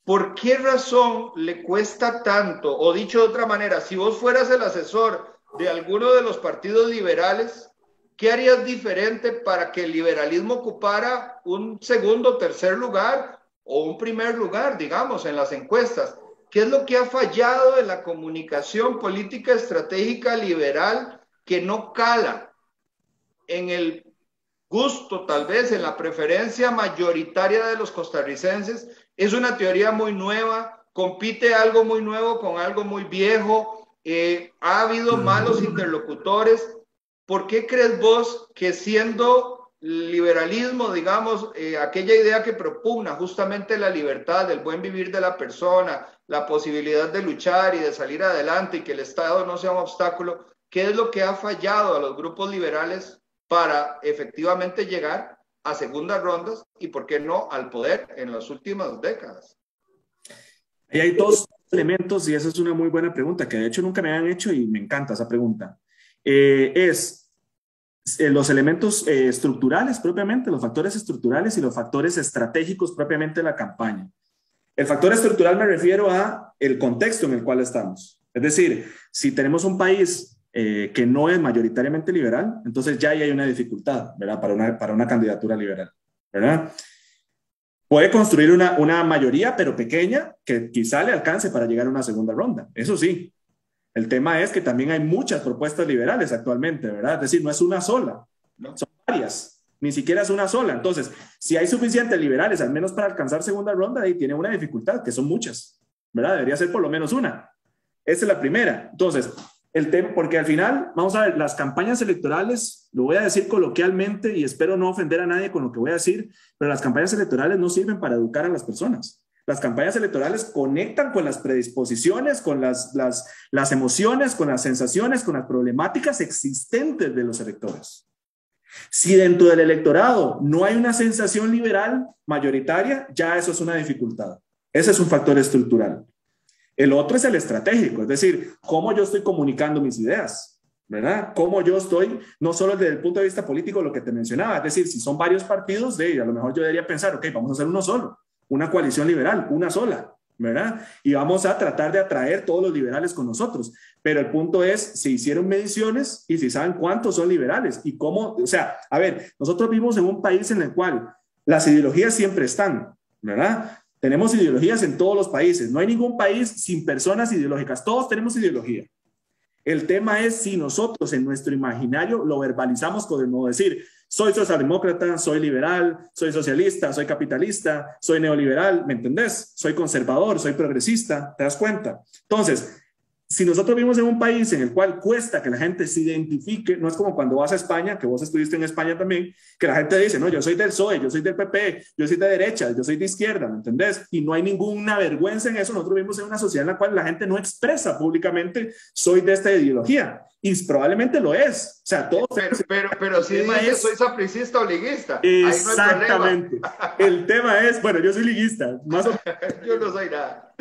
¿Por qué razón le cuesta tanto? O dicho de otra manera, si vos fueras el asesor de alguno de los partidos liberales, ¿qué harías diferente para que el liberalismo ocupara un segundo o tercer lugar o un primer lugar, digamos, en las encuestas? ¿Qué es lo que ha fallado en la comunicación política estratégica liberal que no cala en el gusto, tal vez, en la preferencia mayoritaria de los costarricenses? Es una teoría muy nueva, compite algo muy nuevo con algo muy viejo, ha habido malos interlocutores. ¿Por qué crees vos que siendo liberalismo, digamos, aquella idea que propugna justamente la libertad, el buen vivir de la persona, la posibilidad de luchar y de salir adelante y que el Estado no sea un obstáculo, ¿qué es lo que ha fallado a los grupos liberales para efectivamente llegar a segundas rondas y, por qué no, al poder en las últimas décadas? Y hay dos elementos, y esa es una muy buena pregunta, que de hecho nunca me han hecho y me encanta esa pregunta. Los elementos estructurales propiamente, los factores estructurales y los factores estratégicos propiamente de la campaña. El factor estructural me refiero a el contexto en el cual estamos. Es decir, si tenemos un país que no es mayoritariamente liberal, entonces ya ahí hay una dificultad, ¿verdad? Para una candidatura liberal, ¿verdad? Puede construir una mayoría, pero pequeña, que quizá le alcance para llegar a una segunda ronda. Eso sí. El tema es que también hay muchas propuestas liberales actualmente, ¿verdad? Es decir, no es una sola, ¿no? Son varias, ni siquiera es una sola. Entonces, si hay suficientes liberales, al menos para alcanzar segunda ronda, ahí tiene una dificultad, que son muchas, ¿verdad? Debería ser por lo menos una. Esa es la primera. Entonces, el tema, porque al final, vamos a ver, las campañas electorales, lo voy a decir coloquialmente y espero no ofender a nadie con lo que voy a decir, pero las campañas electorales no sirven para educar a las personas. Las campañas electorales conectan con las predisposiciones, con las emociones, con las sensaciones, con las problemáticas existentes de los electores. Si dentro del electorado no hay una sensación liberal mayoritaria, ya eso es una dificultad. Ese es un factor estructural. El otro es el estratégico, es decir, cómo yo estoy comunicando mis ideas, ¿verdad? Cómo yo estoy, no solo desde el punto de vista político, lo que te mencionaba, es decir, si son varios partidos, a lo mejor yo debería pensar, ok, vamos a hacer uno solo. Una coalición liberal, una sola, ¿verdad? Y vamos a tratar de atraer todos los liberales con nosotros. Pero el punto es, se hicieron mediciones y si saben cuántos son liberales y cómo, o sea, a ver, nosotros vivimos en un país en el cual las ideologías siempre están, ¿verdad? Tenemos ideologías en todos los países. No hay ningún país sin personas ideológicas. Todos tenemos ideología. El tema es si nosotros en nuestro imaginario lo verbalizamos como decir, soy socialdemócrata, soy liberal, soy socialista, soy capitalista, soy neoliberal, ¿me entendés? Soy conservador, soy progresista, ¿te das cuenta? Entonces, si nosotros vivimos en un país en el cual cuesta que la gente se identifique, no es como cuando vas a España, que vos estuviste en España también, que la gente dice, no, yo soy del PSOE, yo soy del PP, yo soy de derecha, yo soy de izquierda, ¿me entendés? Y no hay ninguna vergüenza en eso. Nosotros vivimos en una sociedad en la cual la gente no expresa públicamente, soy de esta ideología. Y probablemente lo es. O sea, todos... Pero si dices, soy sapricista o liguista. Exactamente. El tema es, bueno, yo soy liguista. Más o menos. Yo no soy nada.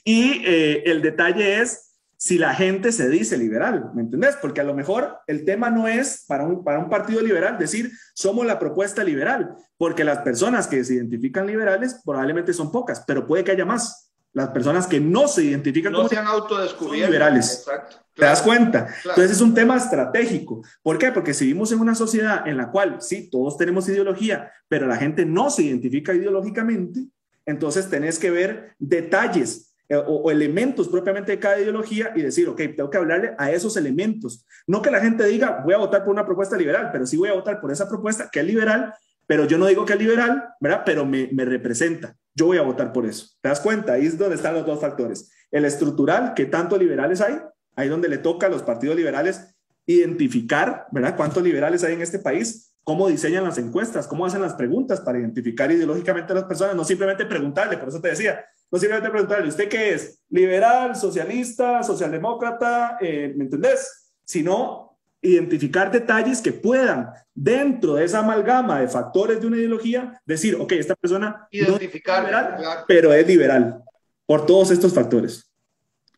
Y el detalle es si la gente se dice liberal, ¿me entendés? Porque a lo mejor el tema no es para un partido liberal decir somos la propuesta liberal, porque las personas que se identifican liberales probablemente son pocas, pero puede que haya más. Las personas que no se identifican como se han autodescubierto liberales. Exacto. ¿Te das cuenta? Claro. Entonces es un tema estratégico. ¿Por qué? Porque si vivimos en una sociedad en la cual sí, todos tenemos ideología, pero la gente no se identifica ideológicamente, entonces tenés que ver detalles o elementos propiamente de cada ideología y decir, ok, tengo que hablarle a esos elementos. No que la gente diga, voy a votar por una propuesta liberal, pero sí voy a votar por esa propuesta que es liberal, pero yo no digo que es liberal, ¿verdad? Pero me representa. Yo voy a votar por eso. ¿Te das cuenta? Ahí es donde están los dos factores. El estructural, que tanto liberales hay, ahí donde le toca a los partidos liberales identificar, ¿verdad? ¿Cuántos liberales hay en este país? ¿Cómo diseñan las encuestas? ¿Cómo hacen las preguntas para identificar ideológicamente a las personas? No simplemente preguntarle, por eso te decía, no simplemente preguntarle, ¿usted qué es? ¿Liberal, socialista, socialdemócrata? ¿Me entendés? Sino identificar detalles que puedan, dentro de esa amalgama de factores de una ideología, decir, ok, esta persona identificar, no es liberal, claro, pero es liberal, por todos estos factores.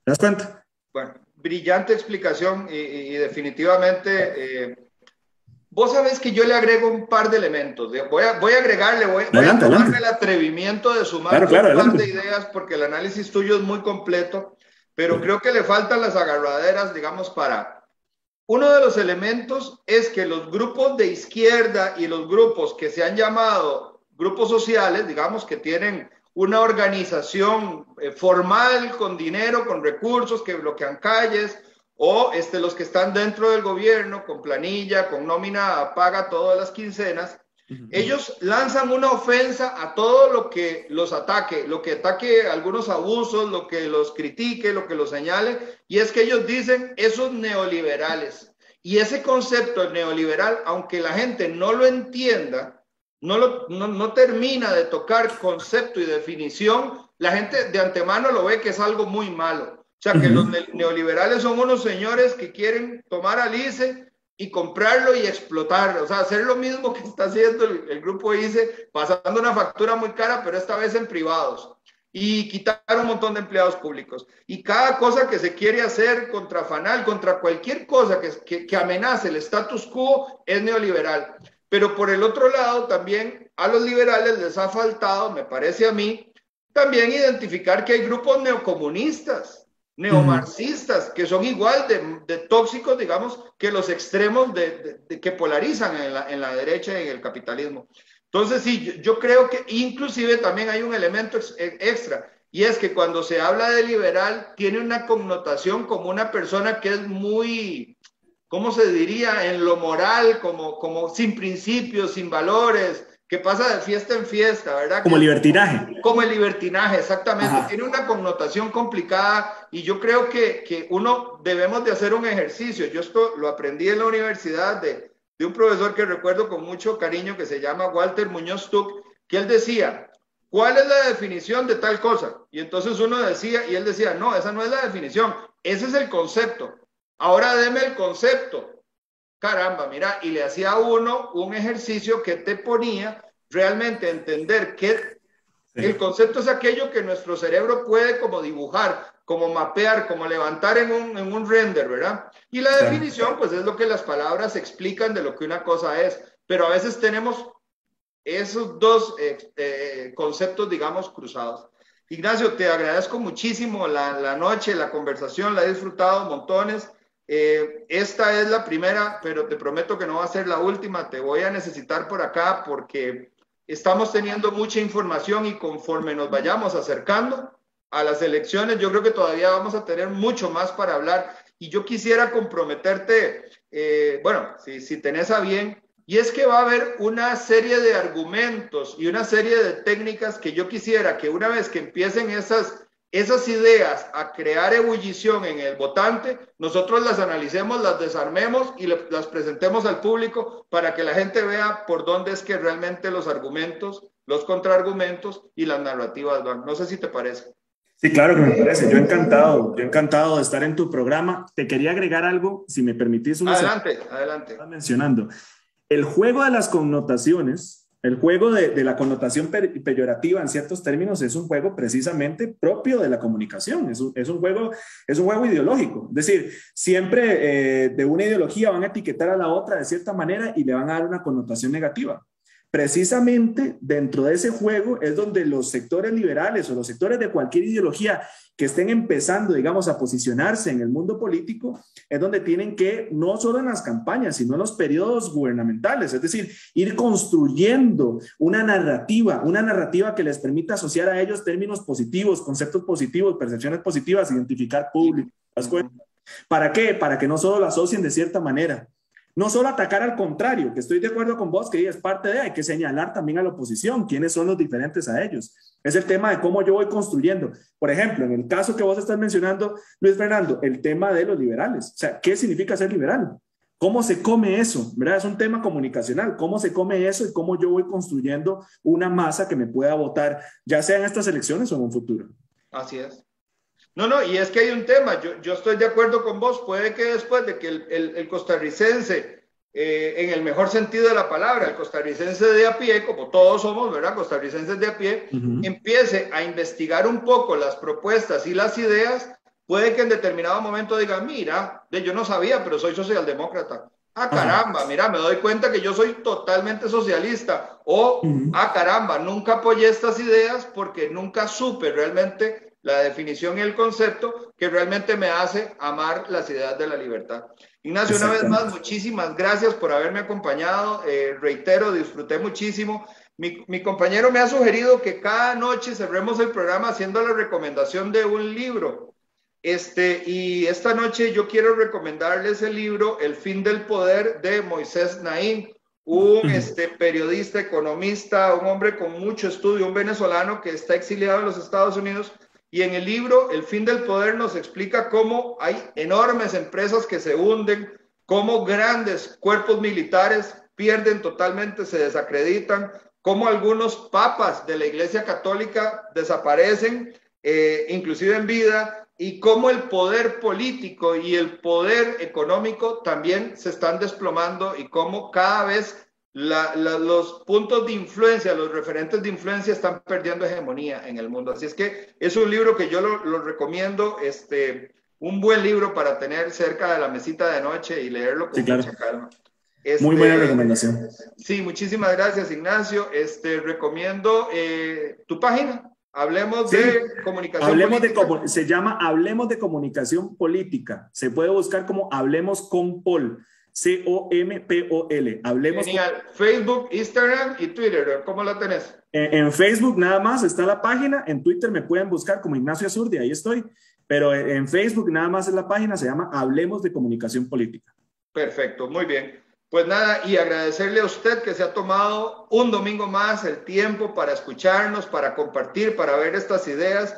¿Te das cuenta? Bueno, brillante explicación y definitivamente vos sabés que yo le agrego un par de elementos. Voy a agregarle, voy a tomarme el atrevimiento de sumar un par de ideas porque el análisis tuyo es muy completo, pero creo que le faltan las agarraderas, digamos, para... Uno de los elementos es que los grupos de izquierda y los grupos que se han llamado grupos sociales, digamos, que tienen una organización formal, con dinero, con recursos, que bloquean calles, o los que están dentro del gobierno, con planilla, con nómina paga todas las quincenas, ellos lanzan una ofensa a todo lo que los ataque, lo que ataque algunos abusos, lo que los critique, lo que los señale, y es que ellos dicen esos neoliberales. Y ese concepto neoliberal, aunque la gente no lo entienda, no termina de tocar concepto y definición, la gente de antemano lo ve que es algo muy malo. O sea, que los neoliberales son unos señores que quieren tomar al ICE y comprarlo y explotarlo. O sea, hacer lo mismo que está haciendo el grupo ICE, pasando una factura muy cara, pero esta vez en privados. Y quitar un montón de empleados públicos. Y cada cosa que se quiere hacer contra FANAL, contra cualquier cosa que amenace el status quo, es neoliberal. Pero por el otro lado, también a los liberales les ha faltado, me parece a mí, también identificar que hay grupos neocomunistas, neomarxistas, que son igual de tóxicos, digamos, que los extremos que polarizan en la derecha y en el capitalismo. Entonces, sí, yo creo que inclusive también hay un elemento extra, y es que cuando se habla de liberal, tiene una connotación como una persona que es muy, ¿cómo se diría? En lo moral, como sin principios, sin valores, que pasa de fiesta en fiesta, ¿verdad? Como libertinaje. Como el libertinaje, exactamente. Ajá. Tiene una connotación complicada y yo creo que uno debemos de hacer un ejercicio. Yo esto lo aprendí en la universidad de un profesor que recuerdo con mucho cariño que se llama Walter Muñoz Tuck, que él decía, ¿cuál es la definición de tal cosa? Y entonces uno decía, y él decía, no, esa no es la definición, ese es el concepto. Ahora deme el concepto. Caramba, mira, y le hacía a uno un ejercicio que te ponía realmente a entender que el concepto es aquello que nuestro cerebro puede como dibujar, como mapear, como levantar en un render, ¿verdad? Y la definición, pues es lo que las palabras explican de lo que una cosa es, pero a veces tenemos esos dos conceptos, digamos, cruzados. Ignacio, te agradezco muchísimo la noche, la conversación, la he disfrutado montones. Esta es la primera, pero te prometo que no va a ser la última. Te voy a necesitar por acá porque estamos teniendo mucha información y conforme nos vayamos acercando a las elecciones, yo creo que todavía vamos a tener mucho más para hablar. Y yo quisiera comprometerte, bueno, si tenés a bien, y es que va a haber una serie de argumentos y una serie de técnicas que yo quisiera que una vez que empiecen esas ideas a crear ebullición en el votante, nosotros las analicemos, las desarmemos y las presentemos al público para que la gente vea por dónde es que realmente los argumentos, los contraargumentos y las narrativas van. No sé si te parece. Sí, claro que me parece. Yo encantado de estar en tu programa. Te quería agregar algo, si me permitís. Adelante. Estás mencionando. El juego de las connotaciones, el juego de la connotación peyorativa en ciertos términos es un juego precisamente propio de la comunicación, es un juego ideológico. Es decir, siempre de una ideología van a etiquetar a la otra de cierta manera y le van a dar una connotación negativa. Precisamente dentro de ese juego es donde los sectores liberales o los sectores de cualquier ideología que estén empezando, digamos, a posicionarse en el mundo político, es donde tienen que, no solo en las campañas, sino en los periodos gubernamentales, es decir, ir construyendo una narrativa que les permita asociar a ellos términos positivos, conceptos positivos, percepciones positivas, identificar público. ¿Te das cuenta? ¿Para qué? Para que no solo lo asocien de cierta manera. No solo atacar al contrario, que estoy de acuerdo con vos, que es parte de, hay que señalar también a la oposición, quiénes son los diferentes a ellos. Es el tema de cómo yo voy construyendo. Por ejemplo, en el caso que vos estás mencionando, Luis Fernando, el tema de los liberales. O sea, ¿qué significa ser liberal? ¿Cómo se come eso? ¿Verdad? Es un tema comunicacional. ¿Cómo se come eso y cómo yo voy construyendo una masa que me pueda votar, ya sea en estas elecciones o en un futuro? Así es. No, y es que hay un tema, yo estoy de acuerdo con vos, puede que después de que el costarricense, en el mejor sentido de la palabra, el costarricense de a pie, como todos somos, ¿verdad? Costarricenses de a pie, empiece a investigar un poco las propuestas y las ideas, puede que en determinado momento diga, mira, yo no sabía, pero soy socialdemócrata. Ah, caramba, mira, me doy cuenta que yo soy totalmente socialista. O, ah, caramba, nunca apoyé estas ideas porque nunca supe realmente la definición y el concepto que realmente me hace amar las ideas de la libertad. Ignacio, una vez más, muchísimas gracias por haberme acompañado. Reitero, disfruté muchísimo. Mi compañero me ha sugerido que cada noche cerremos el programa haciendo la recomendación de un libro. Y esta noche yo quiero recomendarles el libro El fin del poder de Moisés Naím, un periodista, economista, un hombre con mucho estudio, un venezolano que está exiliado en los Estados Unidos. Y en el libro El fin del poder nos explica cómo hay enormes empresas que se hunden, cómo grandes cuerpos militares pierden totalmente, se desacreditan, cómo algunos papas de la Iglesia Católica desaparecen, inclusive en vida, y cómo el poder político y el poder económico también se están desplomando y cómo cada vez los puntos de influencia, los referentes de influencia están perdiendo hegemonía en el mundo. Así es que es un libro que yo lo recomiendo, un buen libro para tener cerca de la mesita de noche y leerlo con mucha calma. Muy buena recomendación. Sí, muchísimas gracias, Ignacio. Recomiendo tu página. Hablemos de comunicación política. Se llama Hablemos de Comunicación Política. Se puede buscar como Hablemos con Paul. C-O-M-P-O-L. Hablemos. Genial. Facebook, Instagram y Twitter. ¿Cómo la tenés? En Facebook nada más está la página. En Twitter me pueden buscar como Ignacio Azurdia. Ahí estoy. Pero en Facebook nada más es la página. Se llama Hablemos de Comunicación Política. Perfecto. Muy bien. Pues nada, y agradecerle a usted que se ha tomado un domingo más el tiempo para escucharnos, para compartir, para ver estas ideas.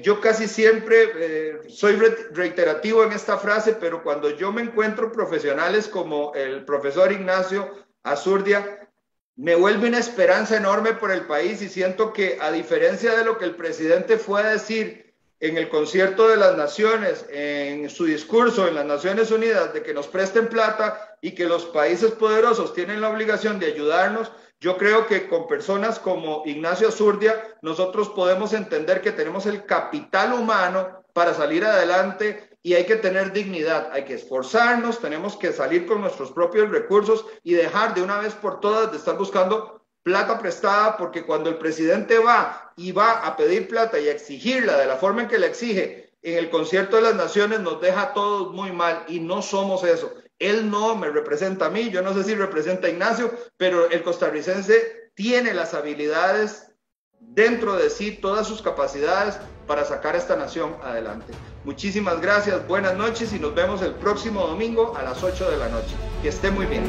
Yo casi siempre soy reiterativo en esta frase, pero cuando yo me encuentro profesionales como el profesor Ignacio Azurdia, me vuelve una esperanza enorme por el país y siento que, a diferencia de lo que el presidente fue a decir en el concierto de las naciones, en su discurso en las Naciones Unidas, de que nos presten plata y que los países poderosos tienen la obligación de ayudarnos, yo creo que con personas como Ignacio Azurdia, nosotros podemos entender que tenemos el capital humano para salir adelante y hay que tener dignidad, hay que esforzarnos, tenemos que salir con nuestros propios recursos y dejar de una vez por todas de estar buscando plata prestada, porque cuando el presidente va a pedir plata y a exigirla de la forma en que la exige en el concierto de las naciones, nos deja a todos muy mal y no somos eso. Él no me representa a mí, yo no sé si representa a Ignacio, pero el costarricense tiene las habilidades dentro de sí, todas sus capacidades para sacar a esta nación adelante. Muchísimas gracias, buenas noches y nos vemos el próximo domingo a las 8 de la noche. Que esté muy bien.